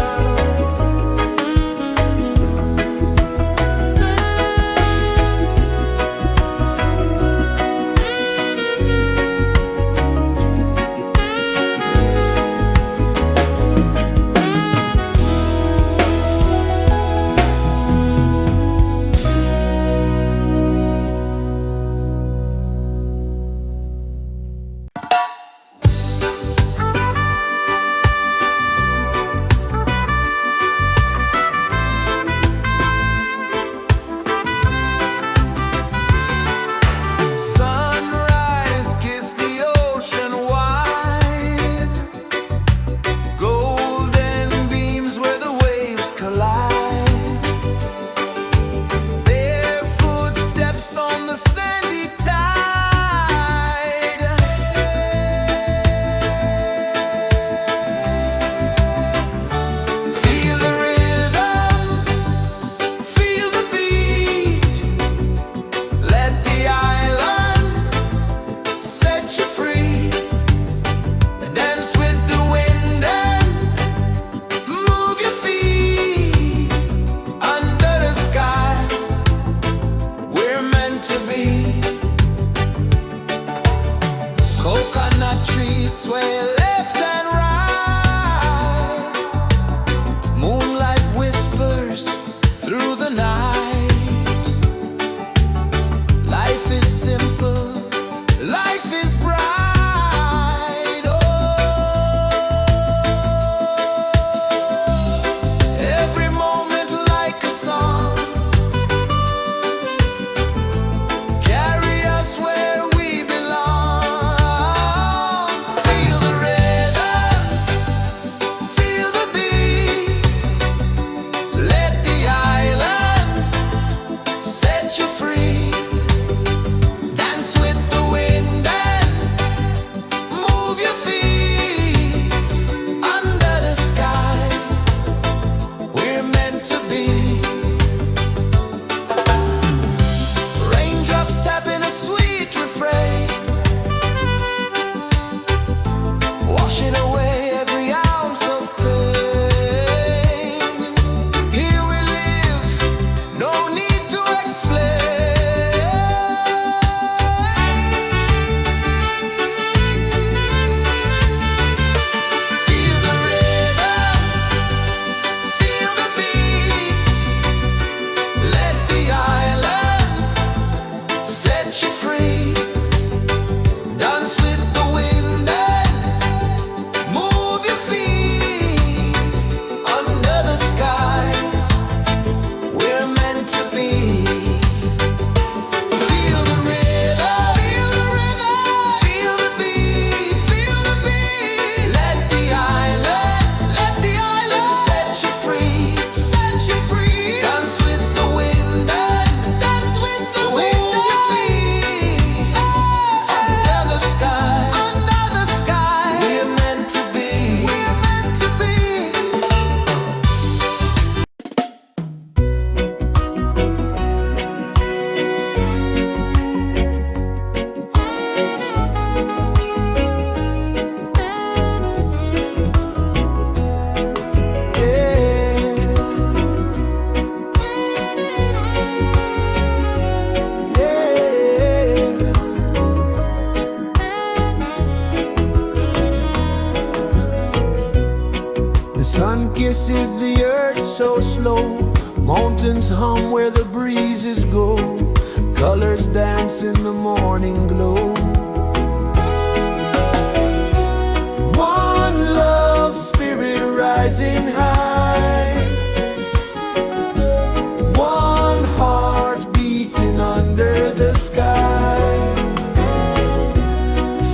is the earth so slow. Mountains hum where the breezes go. Colors dance in the morning glow. One love, spirit rising high. One heart beating under the sky.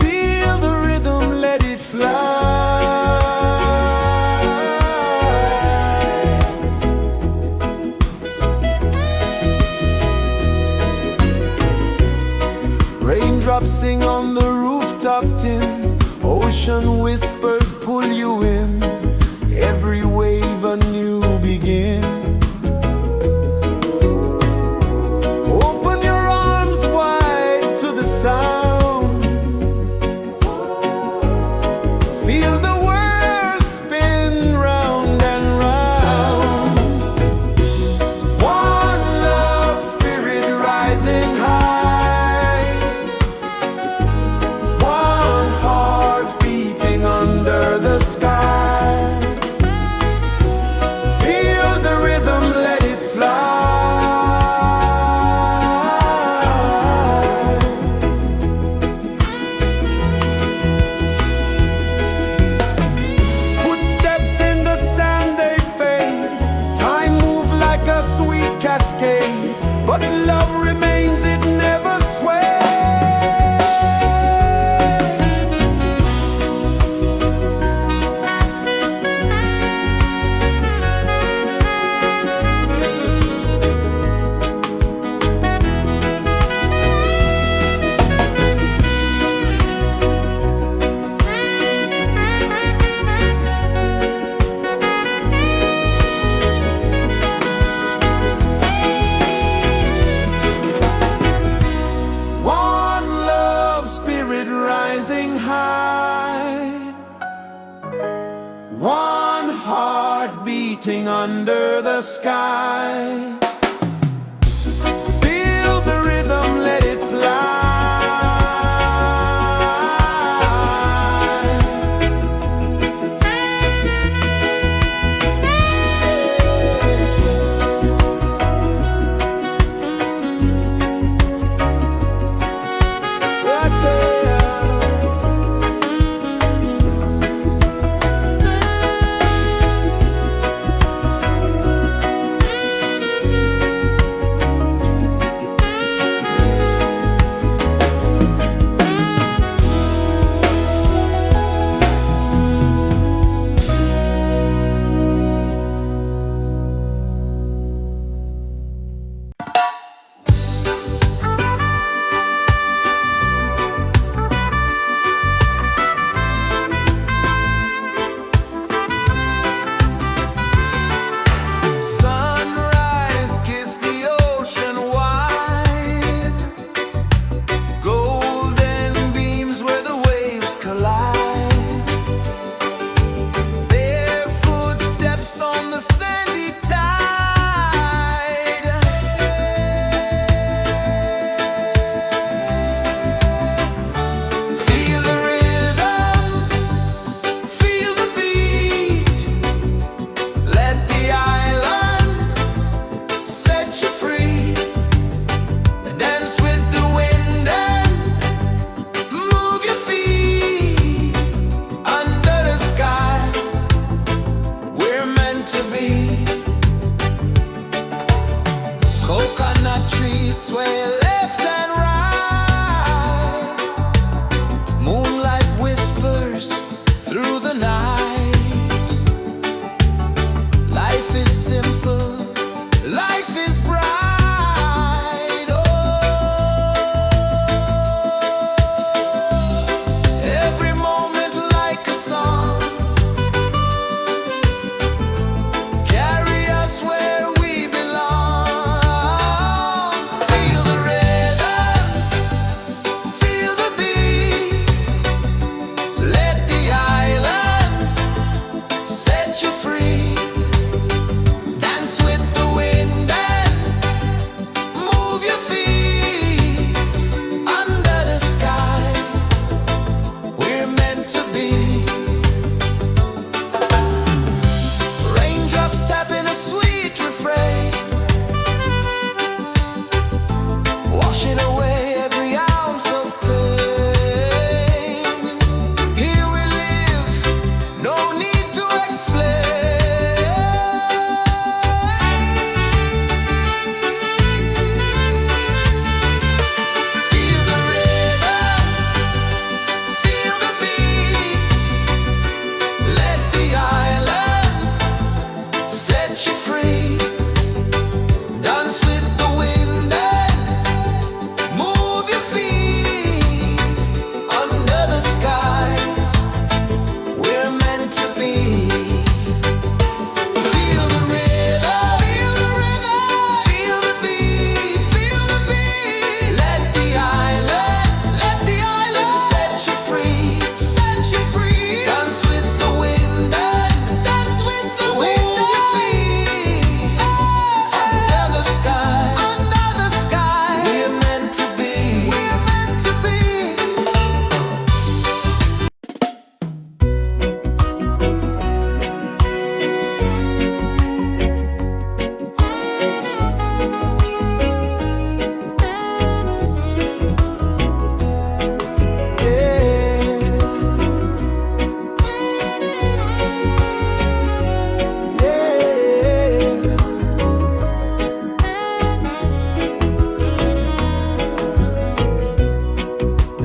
Feel the rhythm, let it fly. Raindrops sing on the rooftop tin. Ocean whispers pull you in. Every wave a new begin. Open your arms wide to the sound. Feel the world spin round and round. One love, spirit rising high. One heart beating under the sky. Feel the rhythm, let it fly. Footsteps in the sand, they fade. Time moves like a sweet cascade, but love remains, it never sways. One love, spirit rising high. One heart beating under the sky. Feel the rhythm, let it fly. Right there.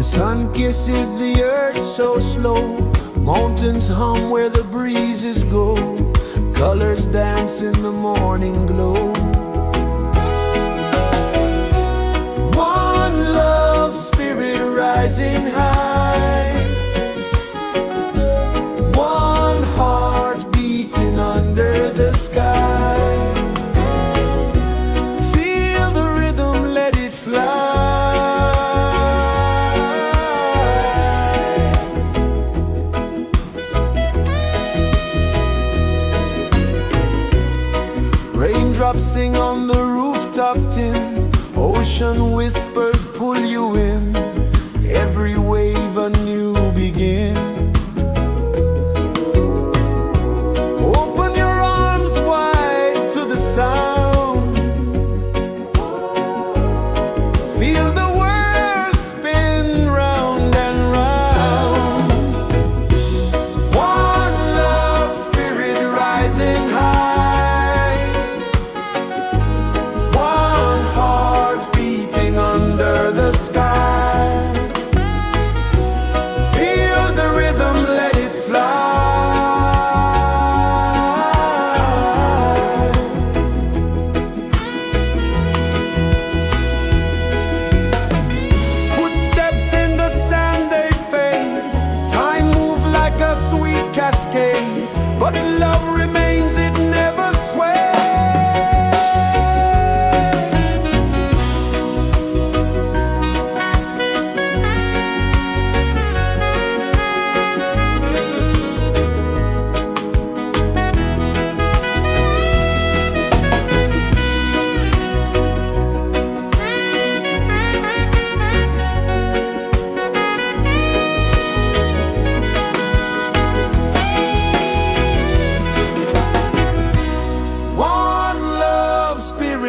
Sun kisses the earth so slow, mountains hum where the breezes go, colors dance in the morning glow. One love spirit rising high, one heart beating under the sky. Feel the rhythm, let it fly. Raindrops sing on the rooftop tin, ocean whispers pull you in, every wave a new begin. Open your arms wide to the sound, feel the world spin round and round. One love spirit rising high, under the sky. Feel the rhythm, let it fly. Footsteps in the sand, they fade. Time moves like a sweet cascade, but love remains, it never sways.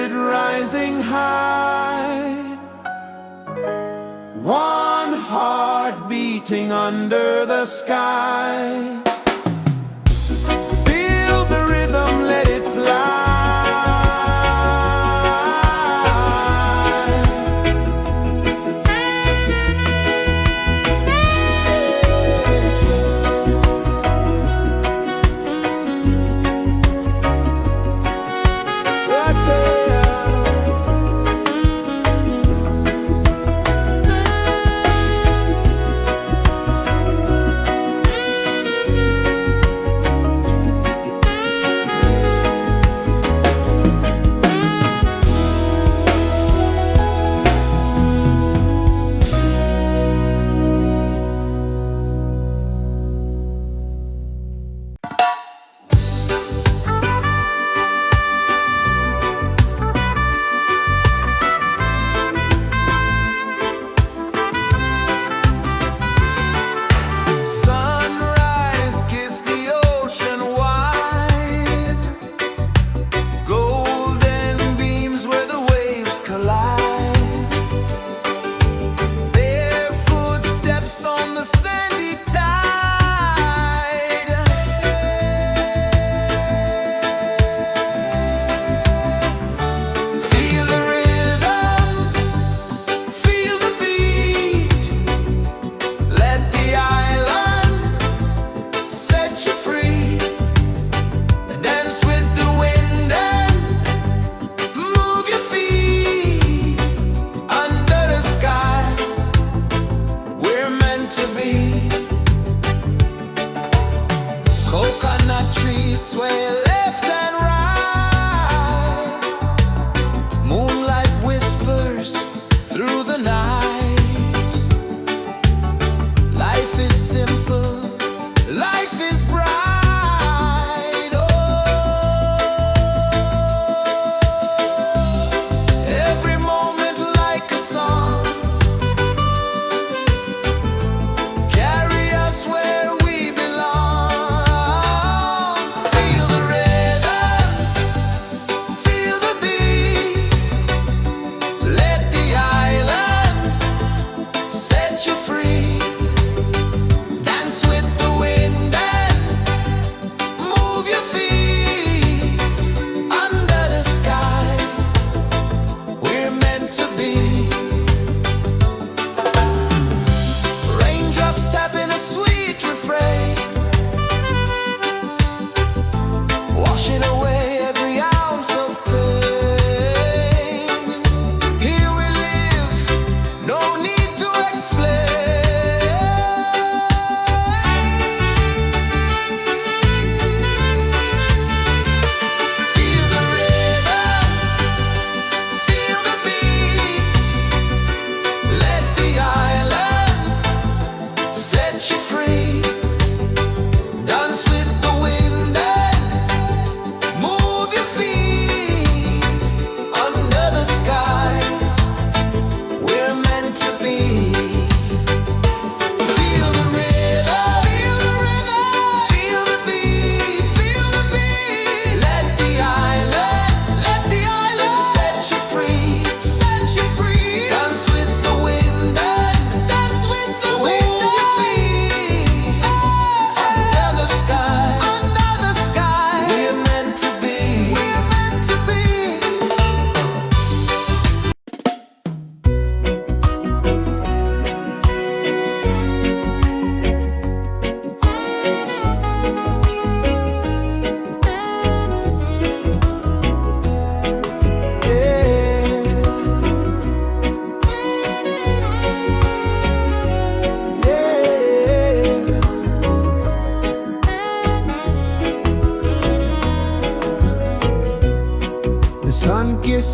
Rising high, one heart beating under the sky. Feel the rhythm, let it fly.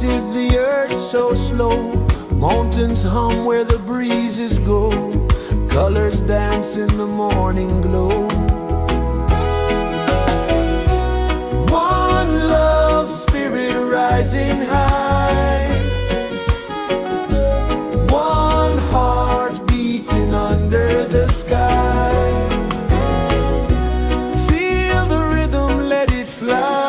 pulses the earth so slow. Mountains hum where the breezes go. Colors dance in the morning glow. One love, spirit rising high. One heart beating under the sky. Feel the rhythm, let it fly.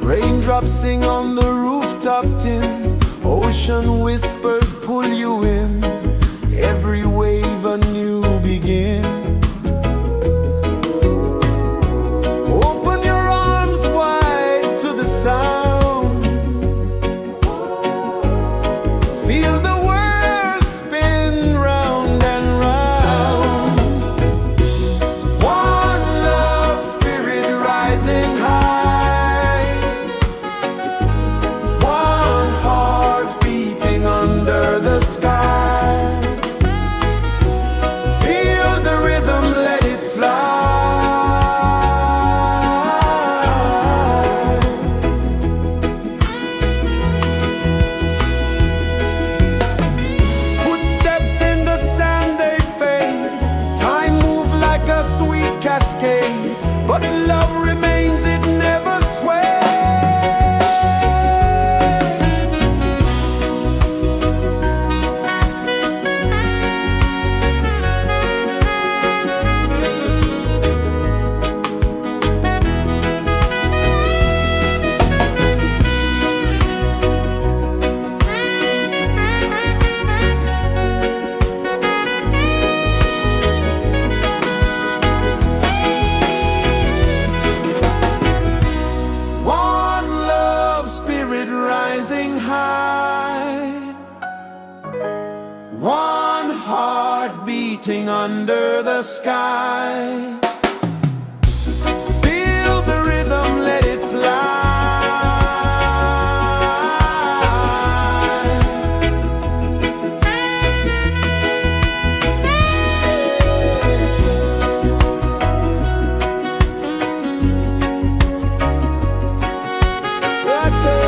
Raindrops sing on the rooftop tin. Ocean whispers pull you in. Every wave a new begin. Open your arms wide to the sound. Feel the world spin round and round. One love, spirit rising high. One heart beating under the sky. Feel the rhythm, let it fly. Footsteps in the sand, they fade. Time moves like a sweet cascade, but love remains, it never sways. One love, spirit rising high. One heart beating under the sky. Feel the rhythm, let it fly. Right there.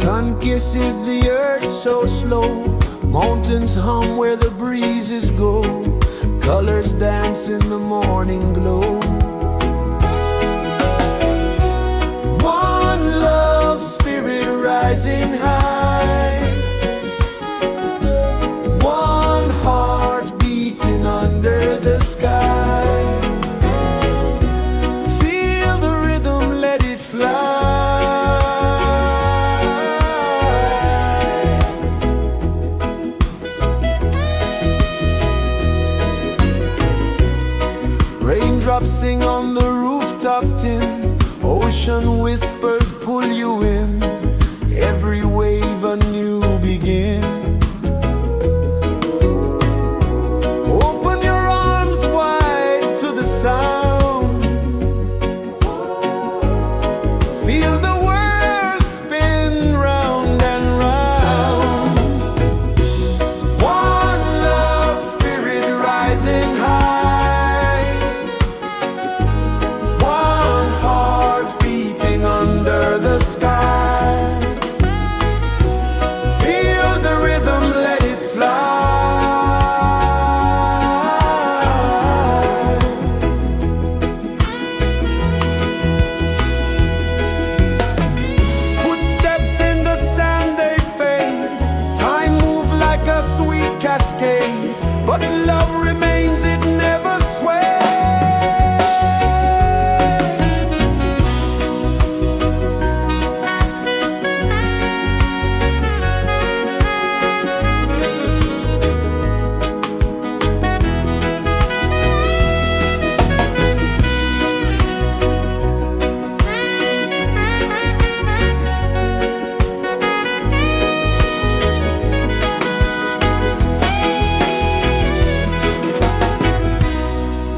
Sun kisses the earth so slow, mountains hum where the breezes go, colors dance in the morning glow. One love spirit rising high, one heart beating under the sky. Feel the rhythm, let it fly. Raindrops sing on the rooftop tin, ocean whispers pull you in, every wave a new begin. Open your arms wide to the sound, feel the world spin round and round. One love spirit rising high, one heart beating under the sky. Feel the rhythm, let it fly. Footsteps in the sand, they fade, time moves like a sweet cascade, but love remains, it never sways.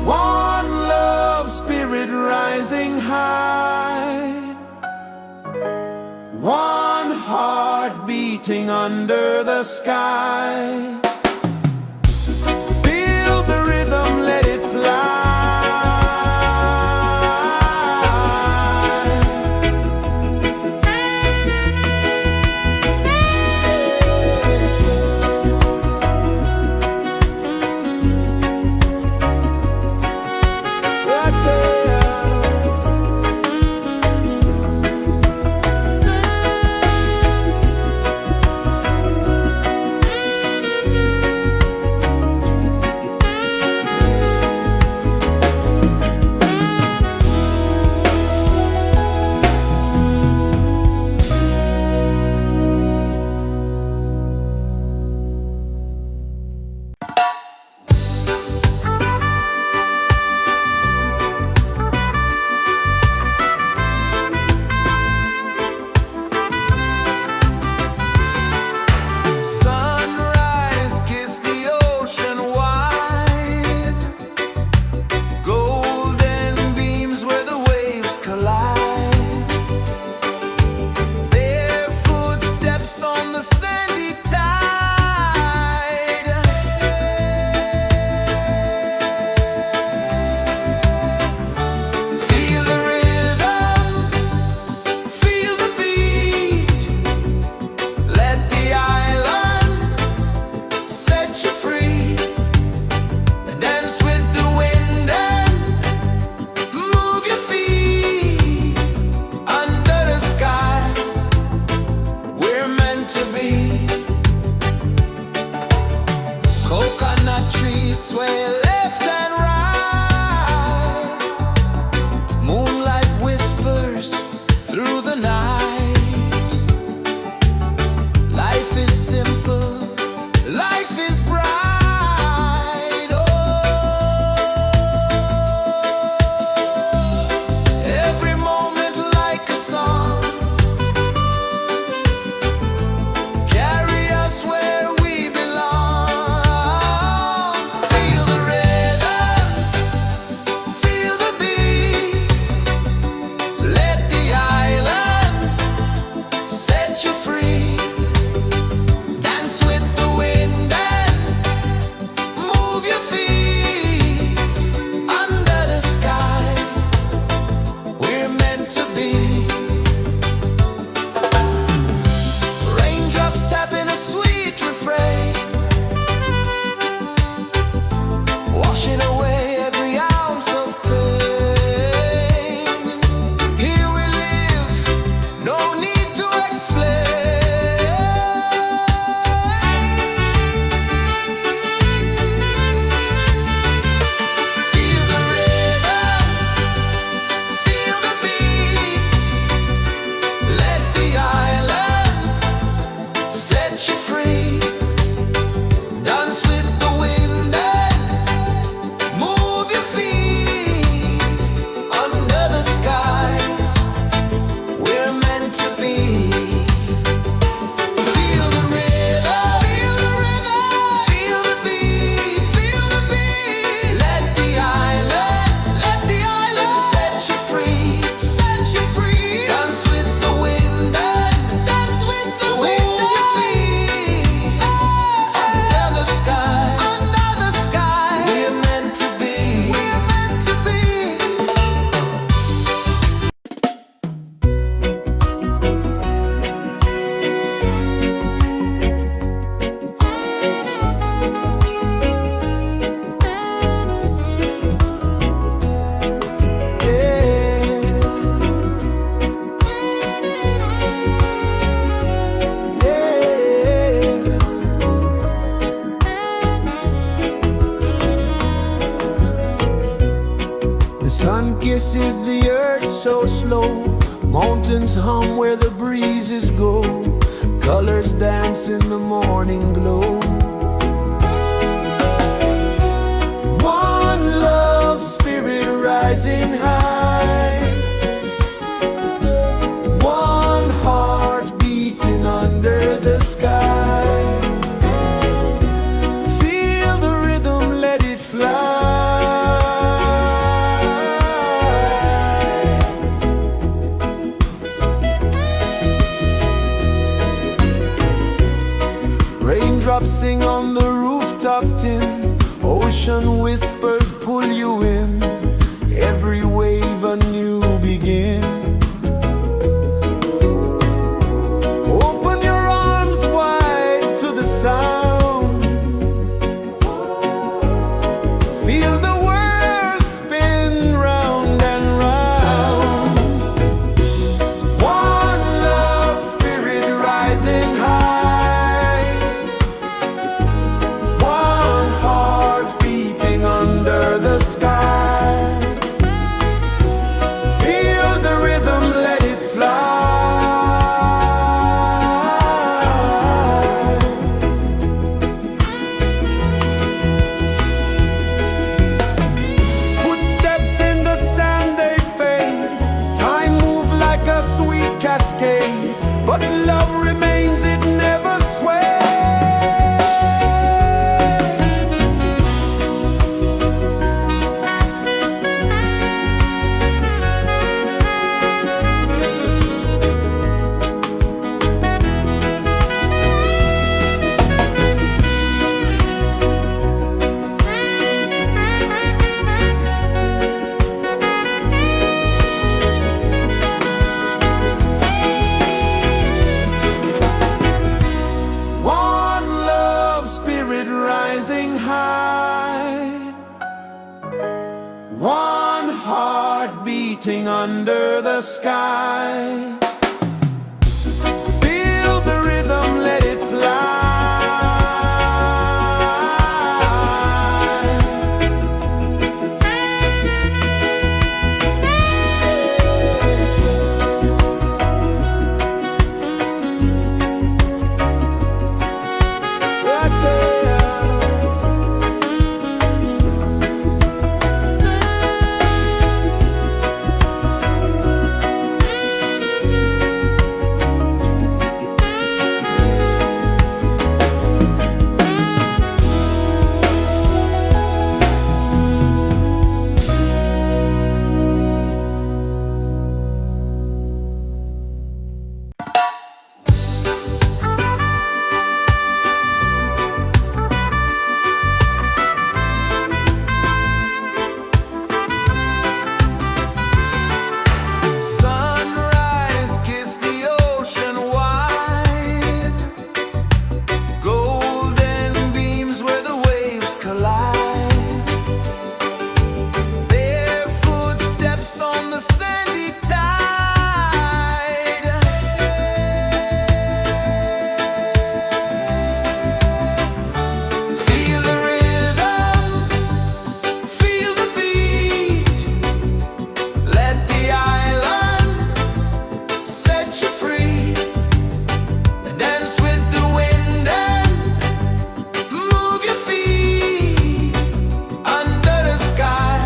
One love spirit rising high, one heart beating under the sky. Feel the rhythm, let it fly. Right there. is the earth so slow? Mountains hum where the breezes go. Colors dance in the morning glow. One love, spirit rising high. One heart beating under the sky. Feel the rhythm, let it fly. Raindrops sing on the rooftop tin. Ocean whispers pull you in. Every wave a new begin. Open your arms wide to the sound. Feel the world spin round and round. One love, spirit rising high. One heart beating under the sky. Feel the rhythm, let it fly. Footsteps in the sand, they fade. Time moves like a sweet cascade, but love remains, it never sways. One love, spirit rising high. One heart beating under the sky. Feel the rhythm, let it fly. Right there. Sunrise, kiss the ocean wide. Golden beams where the waves collide. Their footsteps on the sandy tide. Feel the rhythm, feel the beat. Let the island set you free. Dance with the wind and move your feet. Under the sky,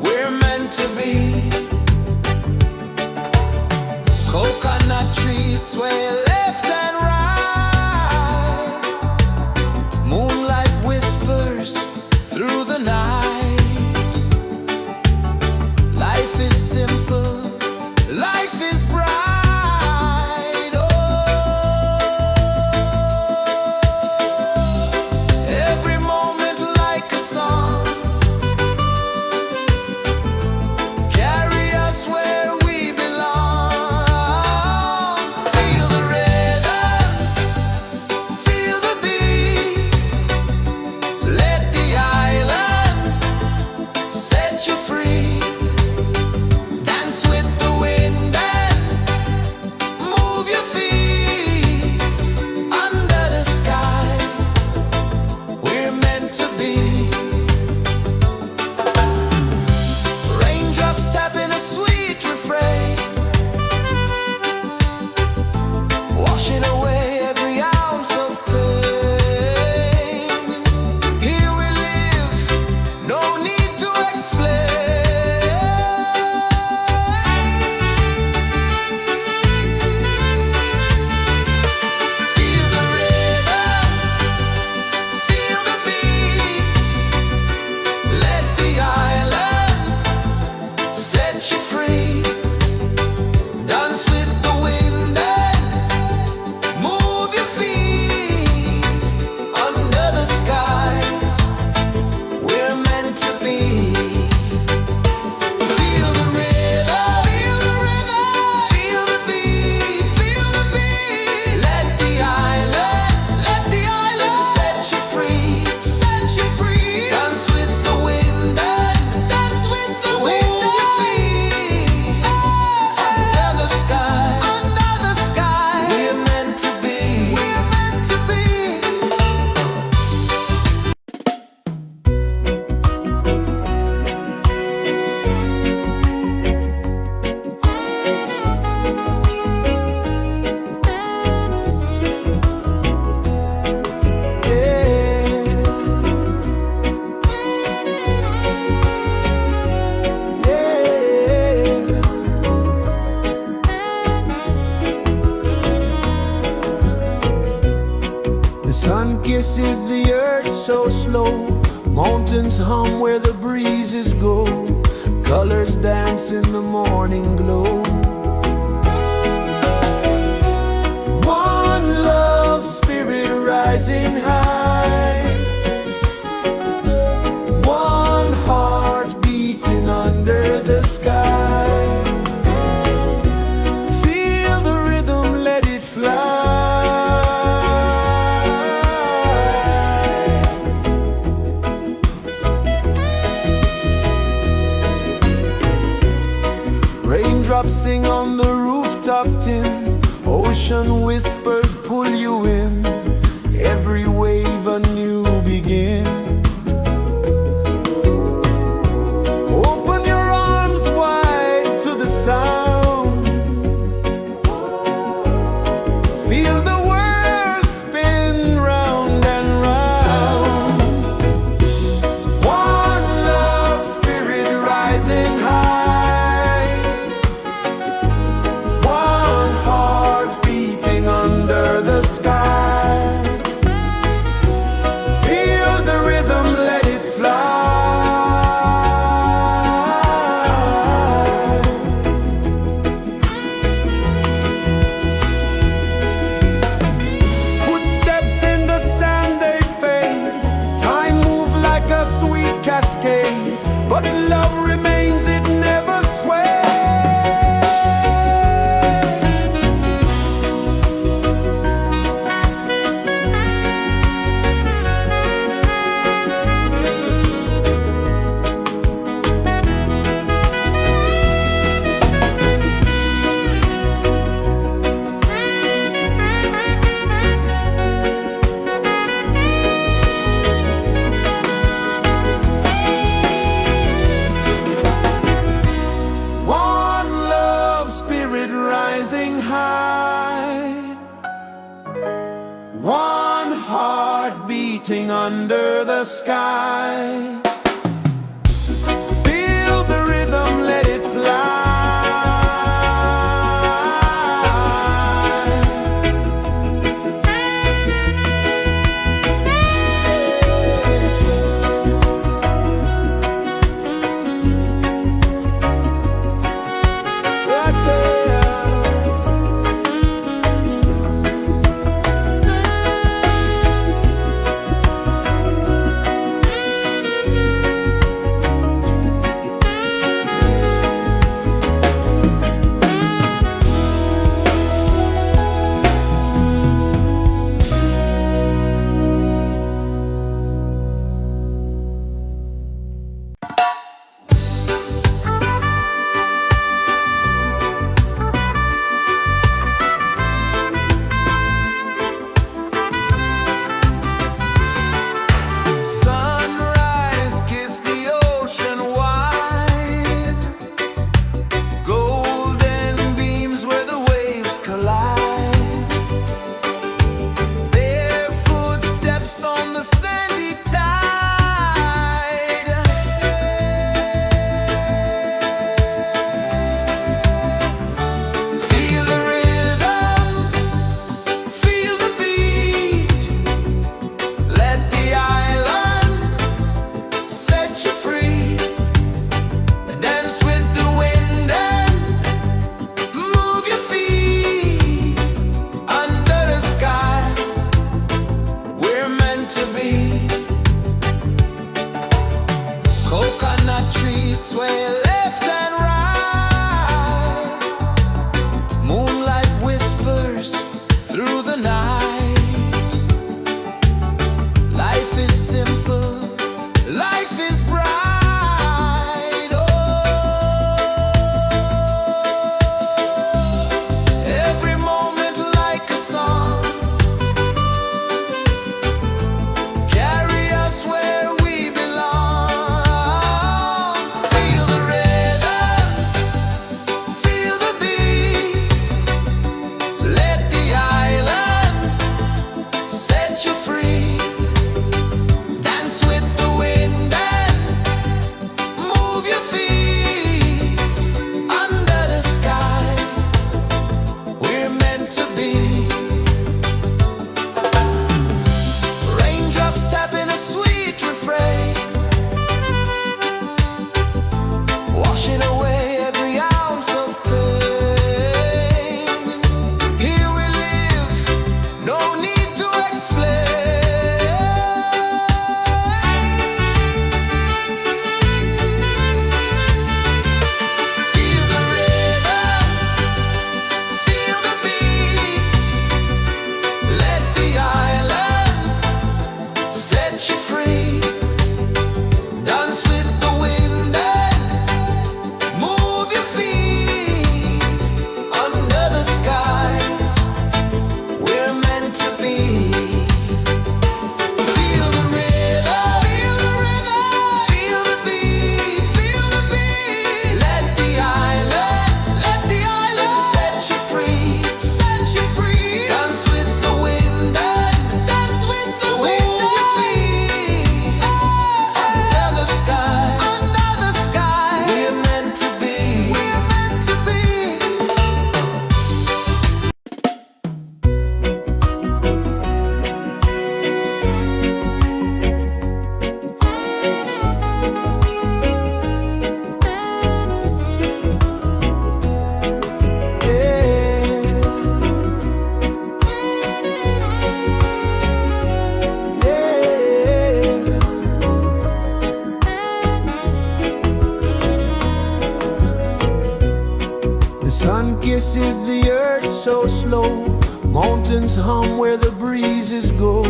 we're meant to be. Coconut trees sway left and right. Moonlight whispers through the night. Life is simple, life is bright. Oh, every moment like a song. Carry us where we belong. Feel the rhythm. is the earth so slow? Mountains hum where the breezes go. Colors dance in the morning glow. One love, spirit rising high. One heart beating under the sky. Feel the rhythm, let it fly. Raindrops sing on the rooftop tin. Ocean whispers pull you in. Every wave a new begin. Open your arms wide to the sound. Feel the world spin round and round. One love, spirit rising high. One heart beating under the sky. Feel the rhythm, let it fly. Footsteps in the sand, they fade. Time moves like a sweet cascade, but love remains, it never sways. One love, spirit rising high. One heart beating under the sky. Feel the rhythm, let it fly. Right there. Sun kisses the earth so slow, mountains hum where the breezes go,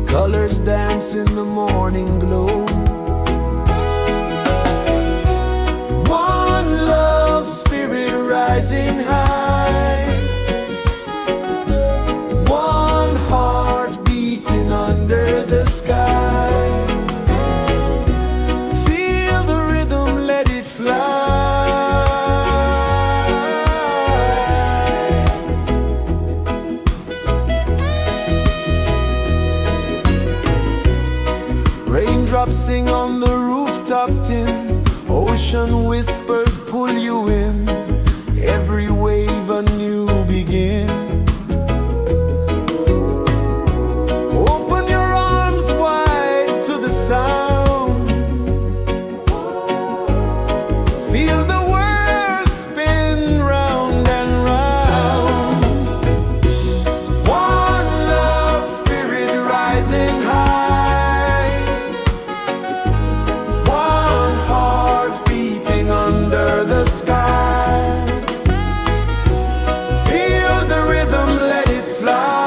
colors dance in the morning glow. One love spirit rising high, one heart beating under the sky. Feel the rhythm, let it fly. Raindrops sing on the rooftop tin, ocean whispers pull you in, every wave a new begin. Open your arms wide to the sound, feel the world spin round and round. One love spirit rising high, one heart beating under the sky. Feel the rhythm, let it fly.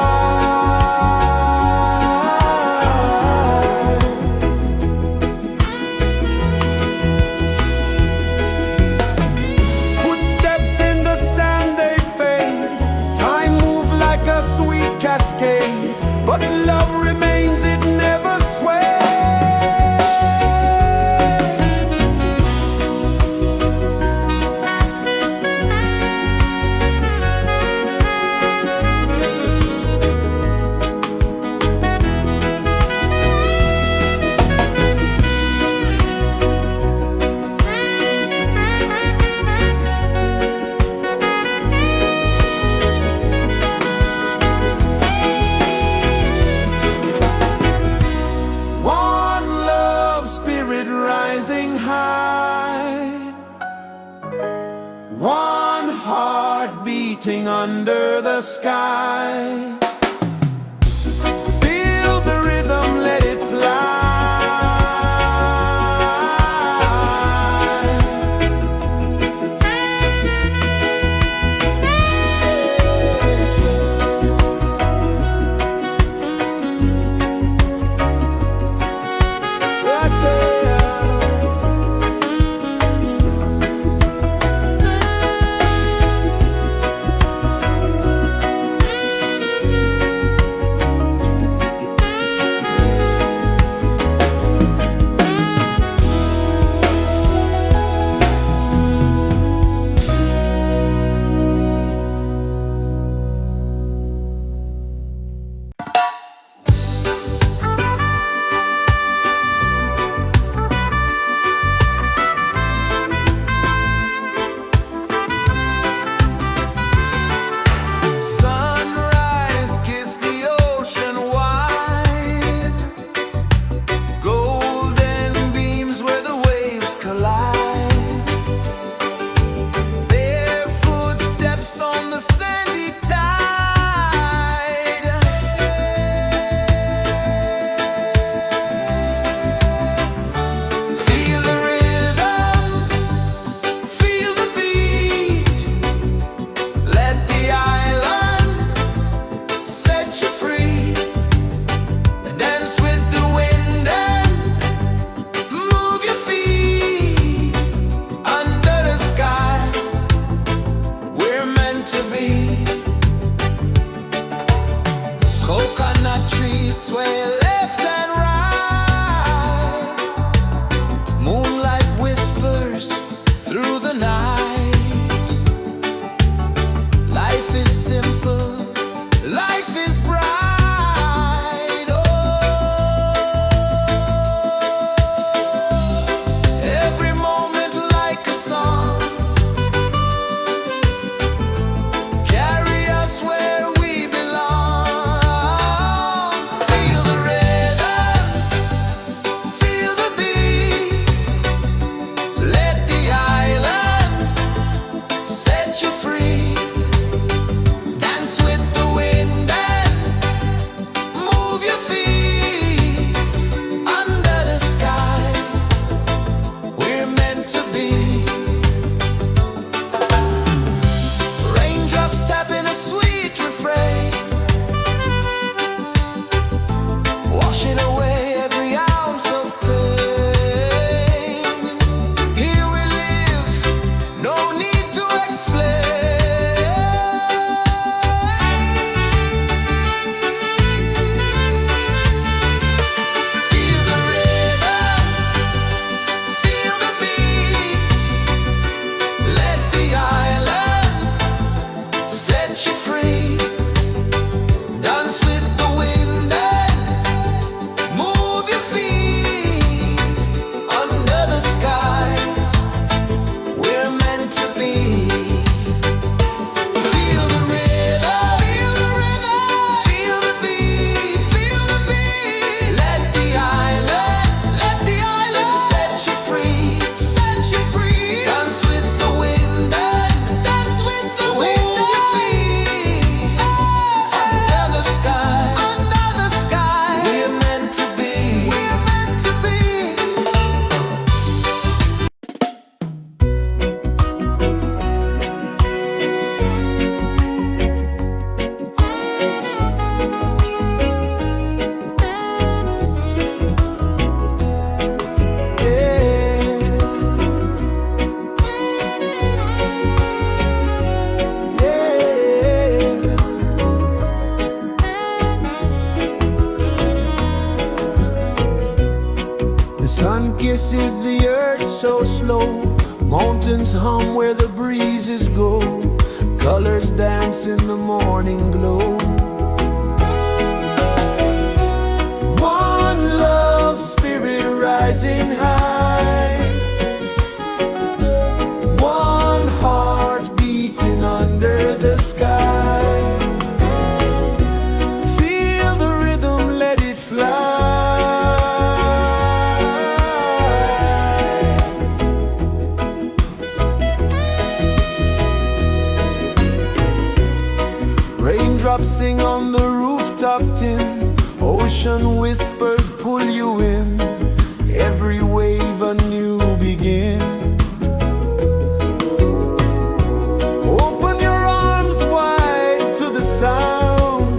Footsteps in the sand, they fade, time moves like a sweet cascade, but love remains, it never sways. One love spirit rising high, one heart beating under the sky. Feel the rhythm, let it fly. Right there. pulses the earth so slow. Mountains hum where the breezes go. Colors dance in the morning glow. One love, spirit rising high. One heart beating under the sky. Feel the rhythm, let it fly. Raindrops sing on the rooftop tin. Ocean whispers pull you in. Every wave a new begin. Open your arms wide to the sound.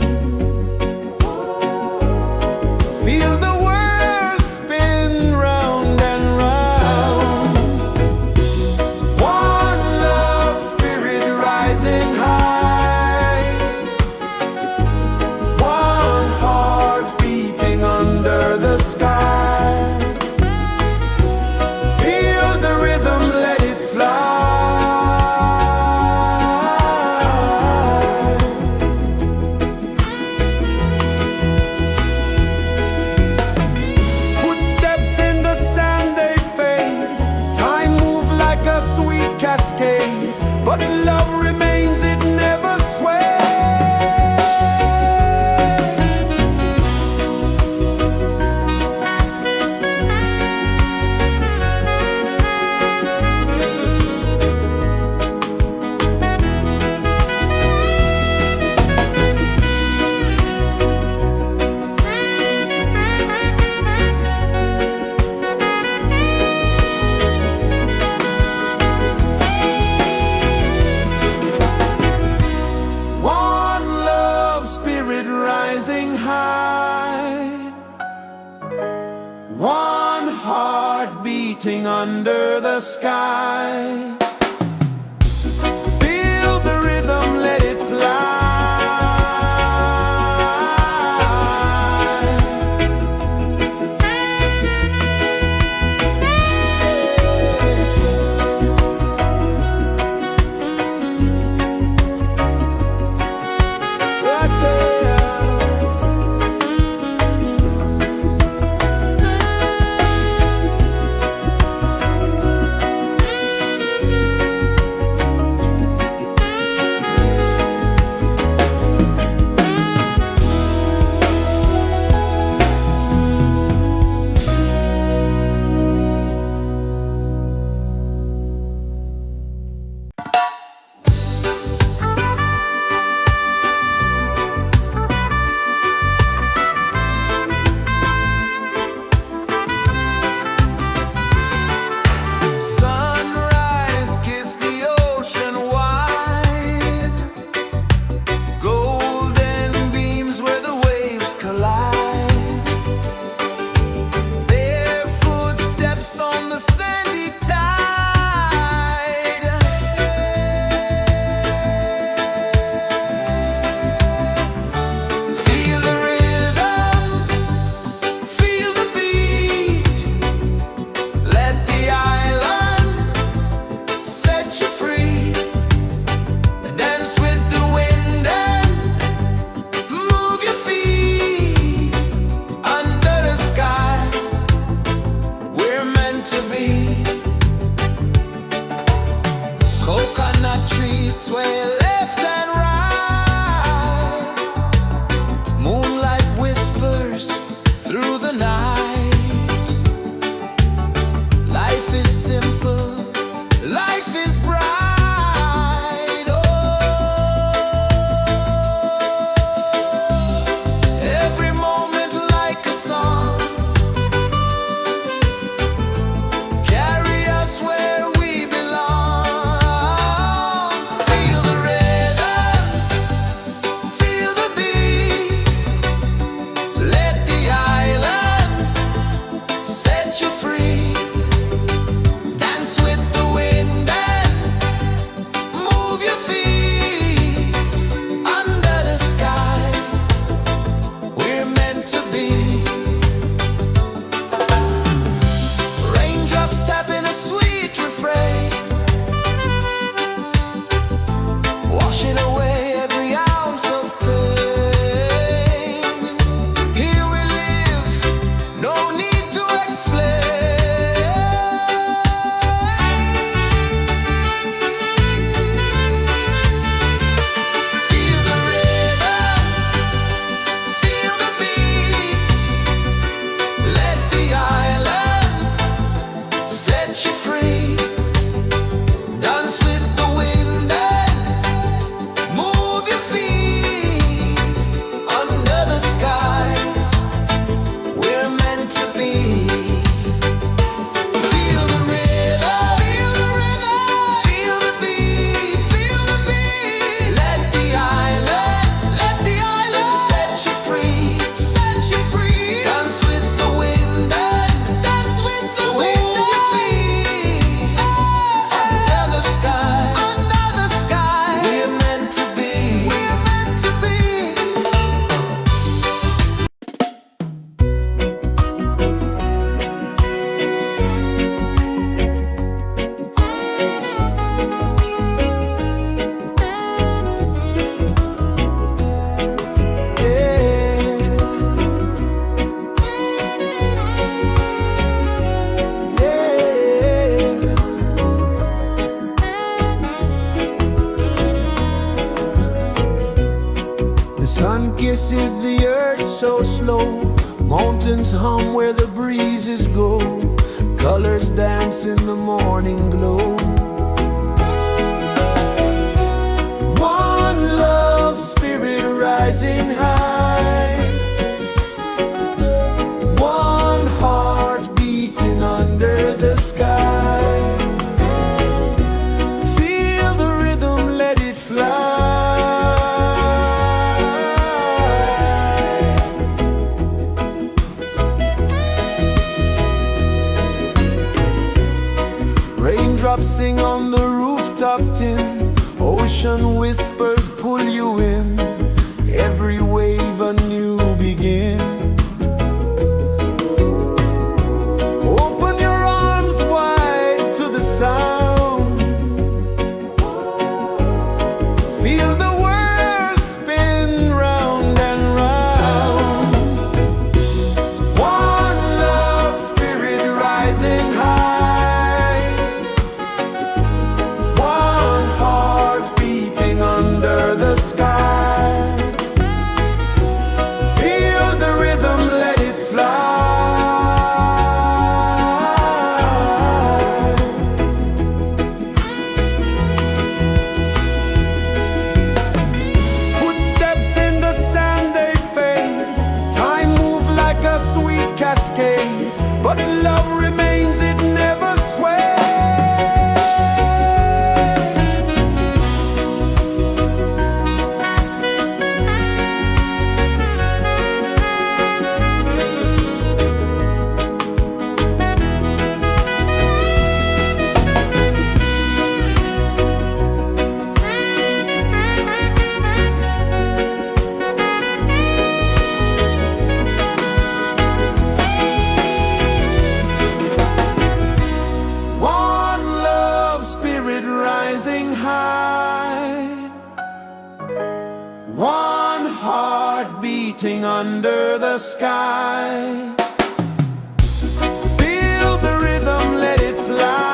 Feel the world spin round and round. One love, spirit rising high. One heart beating under the sky. Feel the rhythm, let it fly. Footsteps in the sand, they fade. Time moves like a sweet cascade, but love remains, it never sways. One love, spirit rising high. One heart beating under the sky. Feel the rhythm, let it fly. Right there. Sun kisses the earth so slow, mountains hum where the breezes go, colors dance in the morning glow. One love spirit rising high, one heart beating under the sky. Feel the rhythm, let it fly. Raindrops sing on the rooftop tin, ocean whispers pull you in, every wave a new begin. Open your arms wide to the sound, feel the world spin round and round. One love spirit rising high, one heart beating under the sky. Feel the rhythm, let it fly. Footsteps in the sand, they fade. Time moves like a sweet cascade, but love remains, it never sways. One love spirit rising high, one heart beating under the sky. Feel the rhythm, let it fly.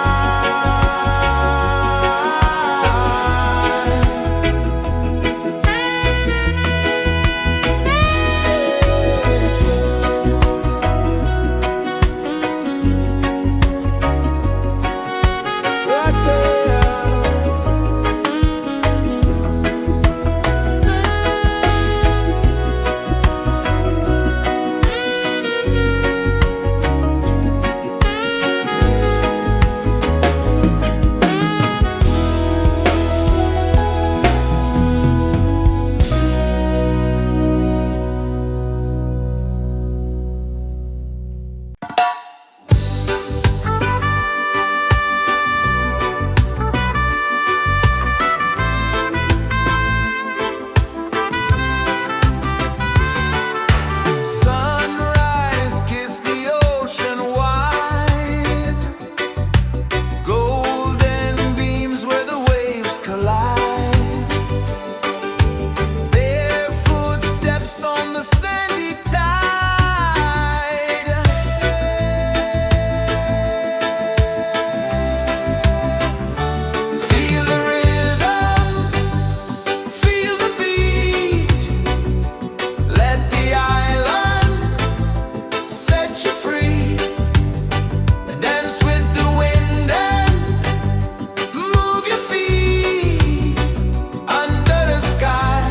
Right there. Sunrise, kiss the ocean wide, golden beams where the waves collide. Their footsteps on the sandy tide. Feel the rhythm, feel the beat. Let the island set you free. Dance with the wind and move your feet. Under the sky,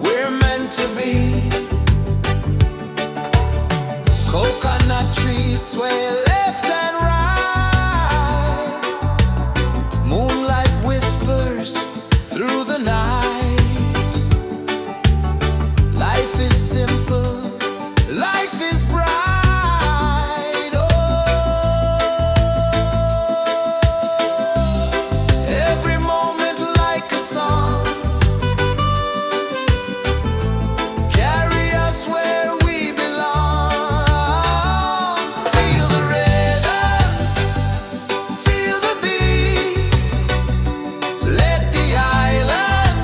we're meant to be. Coconut trees sway left and right. Moonlight whispers through the night. Life is simple, life is bright. Oh, every moment like a song. Carry us where we belong. Feel the rhythm, feel the beat. Let the island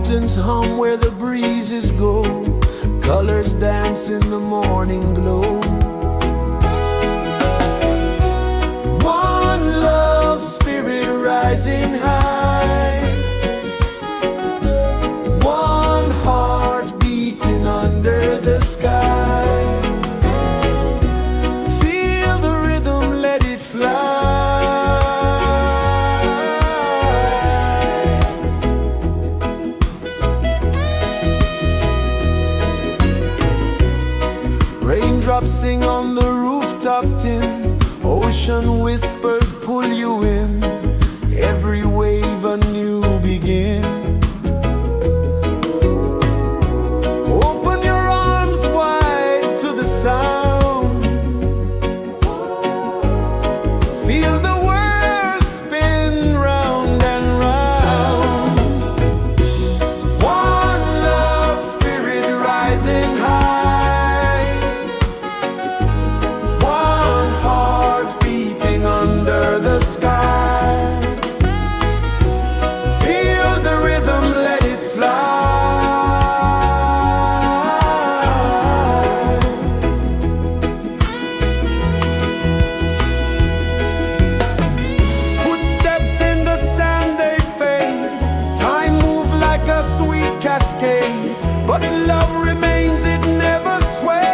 Mountains hum where the breezes go, colors dance in the morning glow. One love spirit rising high, one heart beating under the sky. Feel the rhythm, let it fly. Raindrops sing on the rooftop tin, ocean whispers pull you in, every wave a new begin. Open your arms wide to the sound, feel the world spin round and round. One love spirit rising high, one heart beating under the sky. Feel the rhythm, let it fly. Footsteps in the sand, they fade. Time moves like a sweet cascade, but love remains, it never sways.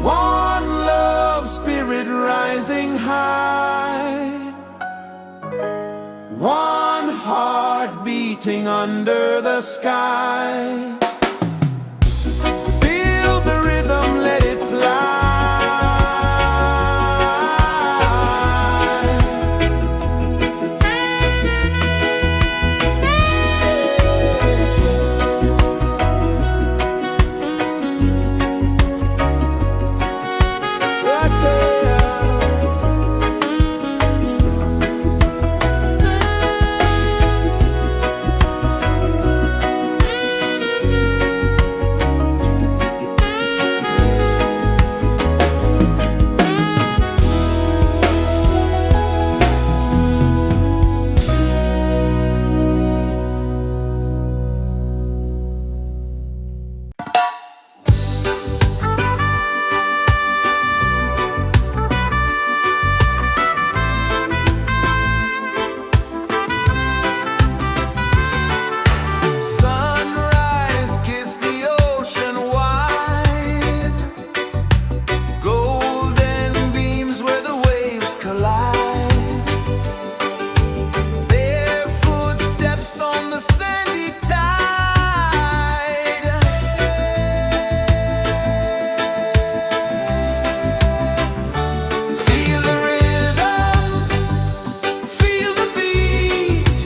One love spirit rising high, one heart beating under the sky. Feel the rhythm, let it fly. Right there. Sunrise, kiss the ocean wide, golden beams where the waves collide. Their footsteps on the sandy tide. Feel the rhythm, feel the beat,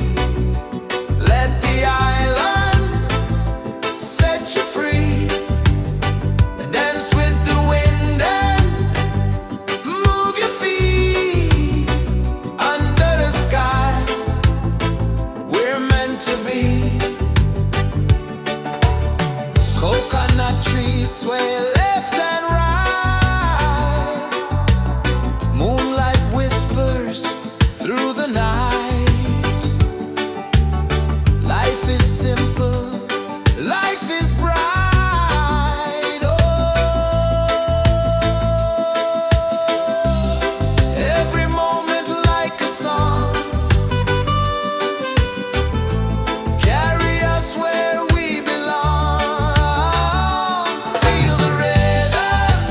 let the island set you free. Dance with the wind and move your feet. Under the sky, we're meant to be. Coconut trees sway left and right, moonlight whispers through the night. Life is simple, life is bright. Oh, every moment like a song, carry us where we belong. Feel the rhythm,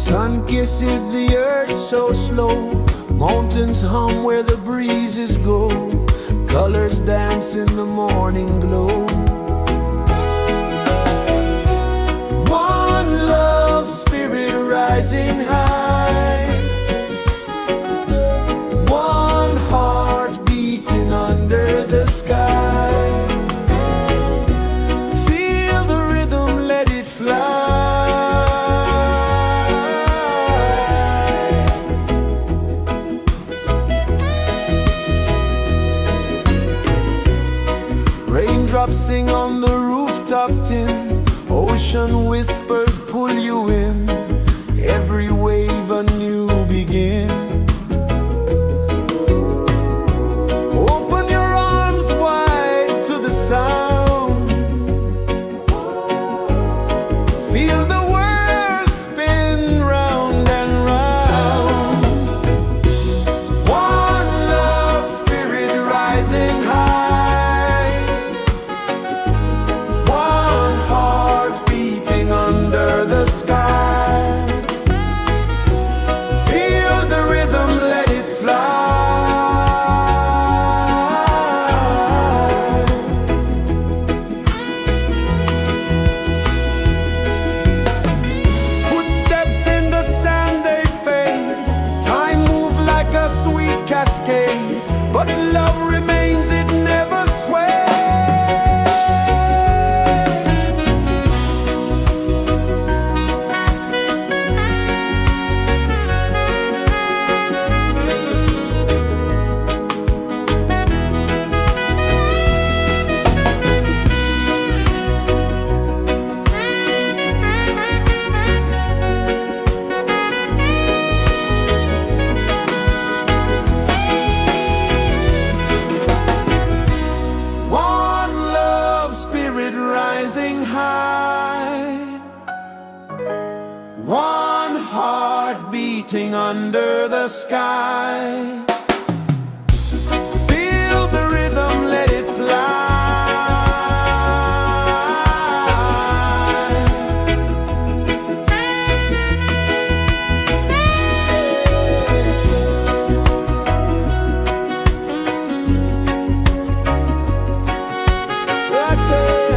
Sun kisses the earth so slow, mountains hum where the breezes go, colors dance in the morning glow. One love spirit rising high, one heart beating under the sky. Feel the rhythm, let it fly. Raindrops sing on the rooftop tin, ocean whispers pull you in, every wave a new begin. Open your arms wide to the sound, feel the world spin round and round. One love spirit rising high, one heart beating under the sky. Feel the rhythm, let it fly. Footsteps in the sand, they fade, time moves like a sweet cascade, but love remains, it never sways. One love spirit rising high, one heart beating under the sky. Feel the rhythm, let it fly. Right there.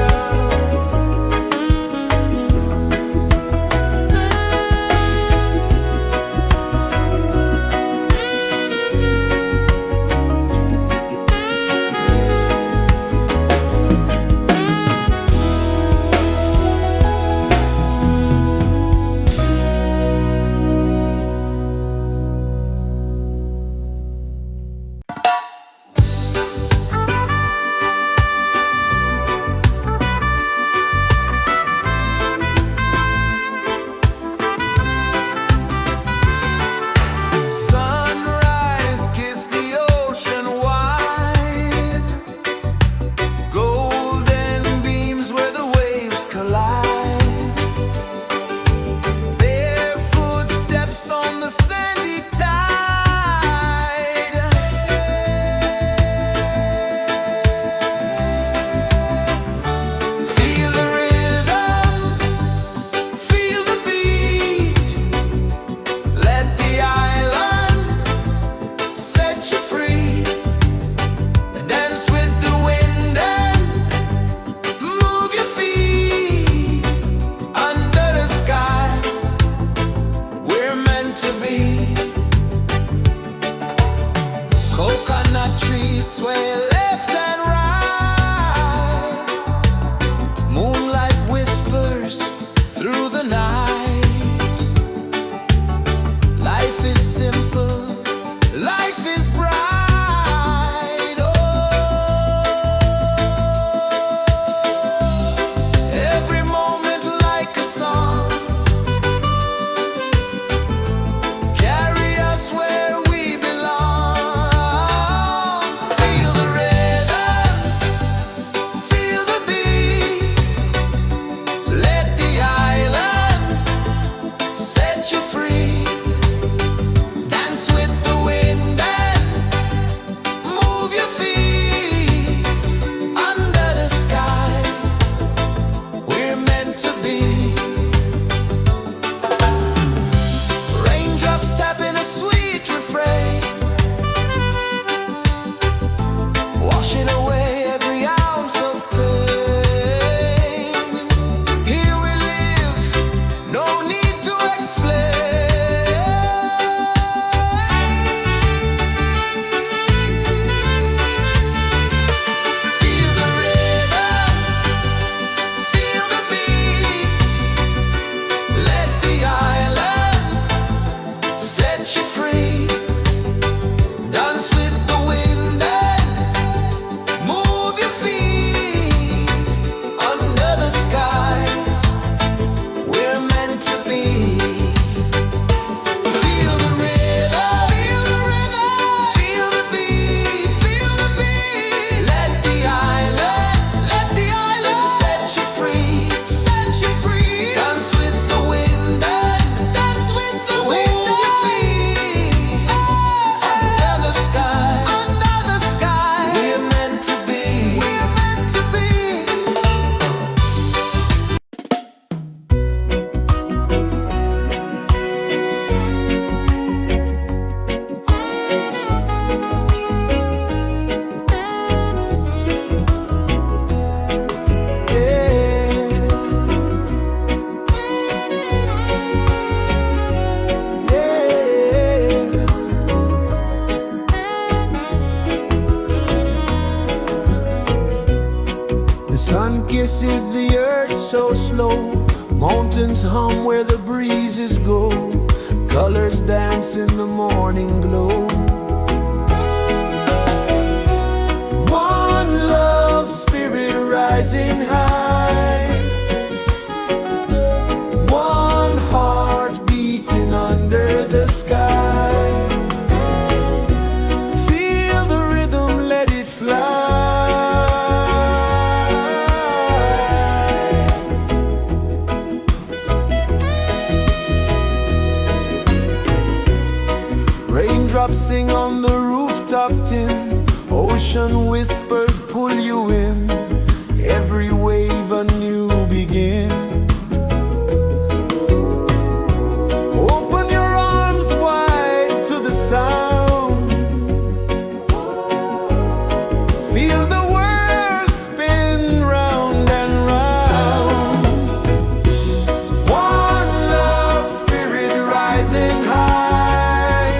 earth so slow. Mountains hum where the breezes go. Colors dance in the morning glow. One love spirit rising high. One heart beating under the sky. Feel the rhythm, let it fly. Raindrops sing on the rooftop tin. Ocean whispers pull you in. Every wave a new begin. Open your arms wide to the sound. Feel the world spin round and round. One love spirit rising high.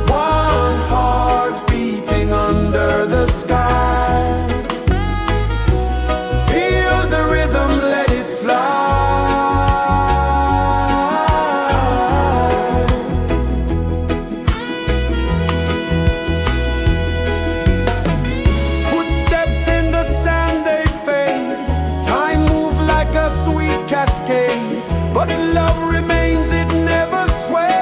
One heart beating under the sky. Feel the rhythm, let it fly. Footsteps in the sand, they fade. Time moves like a sweet cascade, but love remains, it never sways.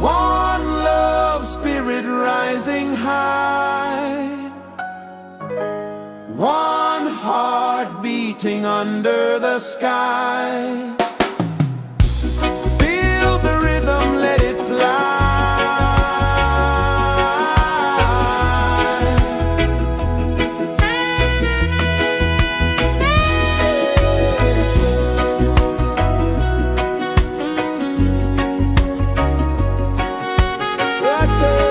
One love spirit rising high. One heart beating under the sky. Feel the rhythm, let it fly. Right there.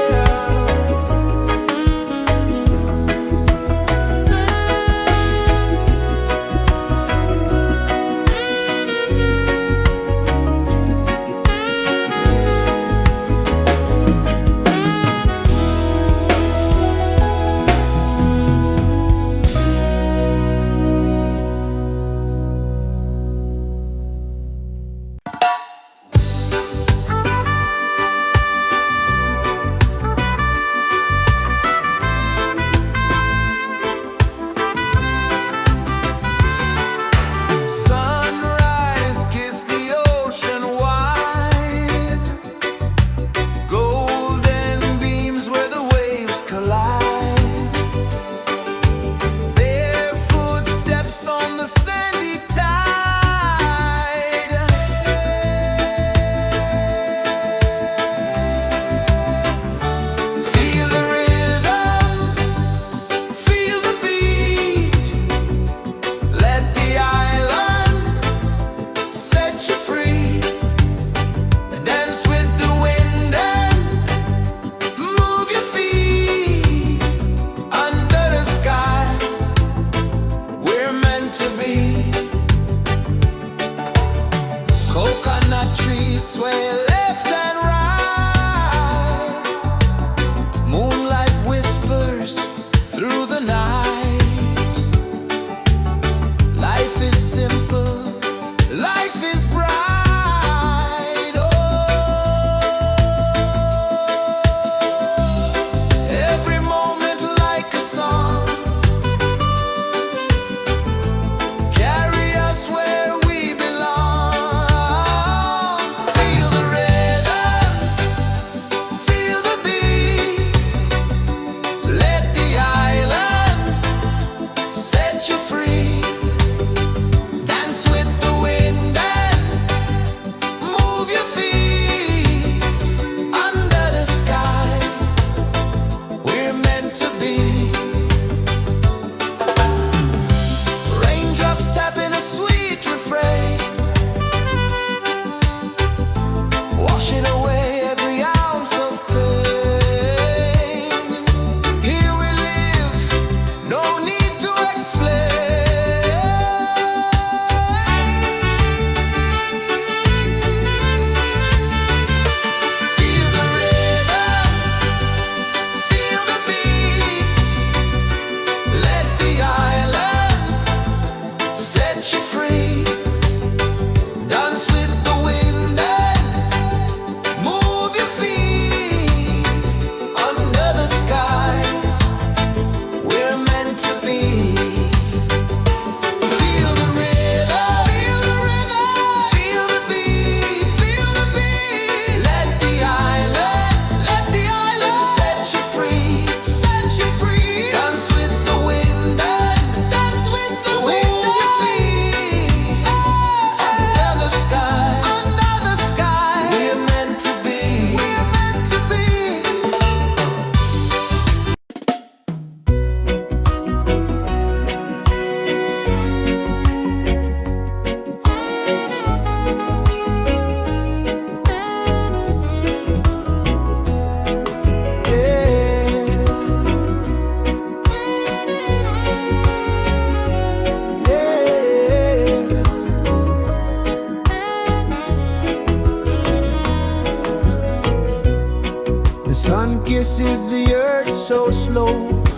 so slow.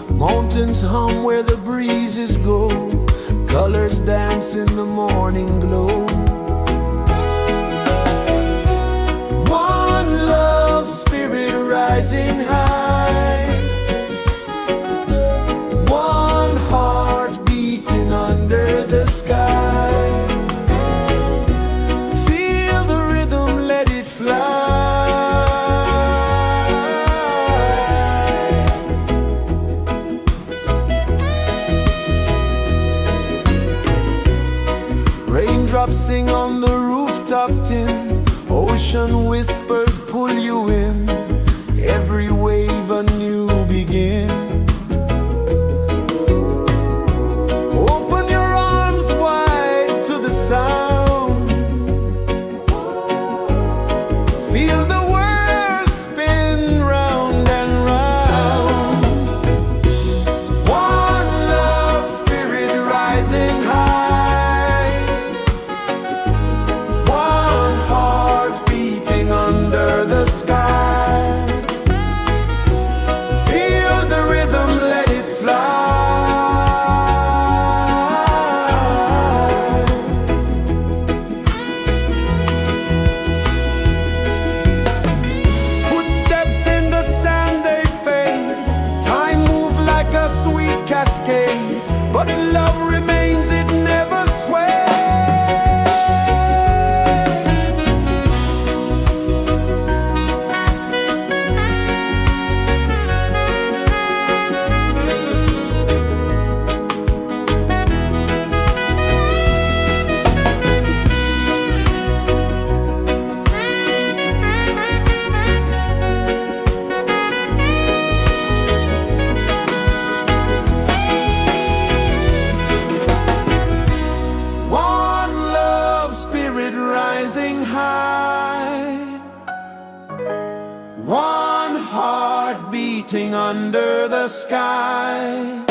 Mountains hum where the breezes go. Colors dance in the morning glow. One love, spirit rising high. One heart beating under the sky. Feel the rhythm, let it fly. Raindrops sing on the rooftop tin. Ocean whispers pull you in. Every wave a new begin. Open your arms wide to the sound. Feel the world spin round and round. One love, spirit rising high. One heart beating under the sky. Feel the rhythm, let it fly. Footsteps in the sand, they fade. Time moves like a sweet cascade, but love remains, it never sways. One love, spirit rising high. One heart beating under the sky.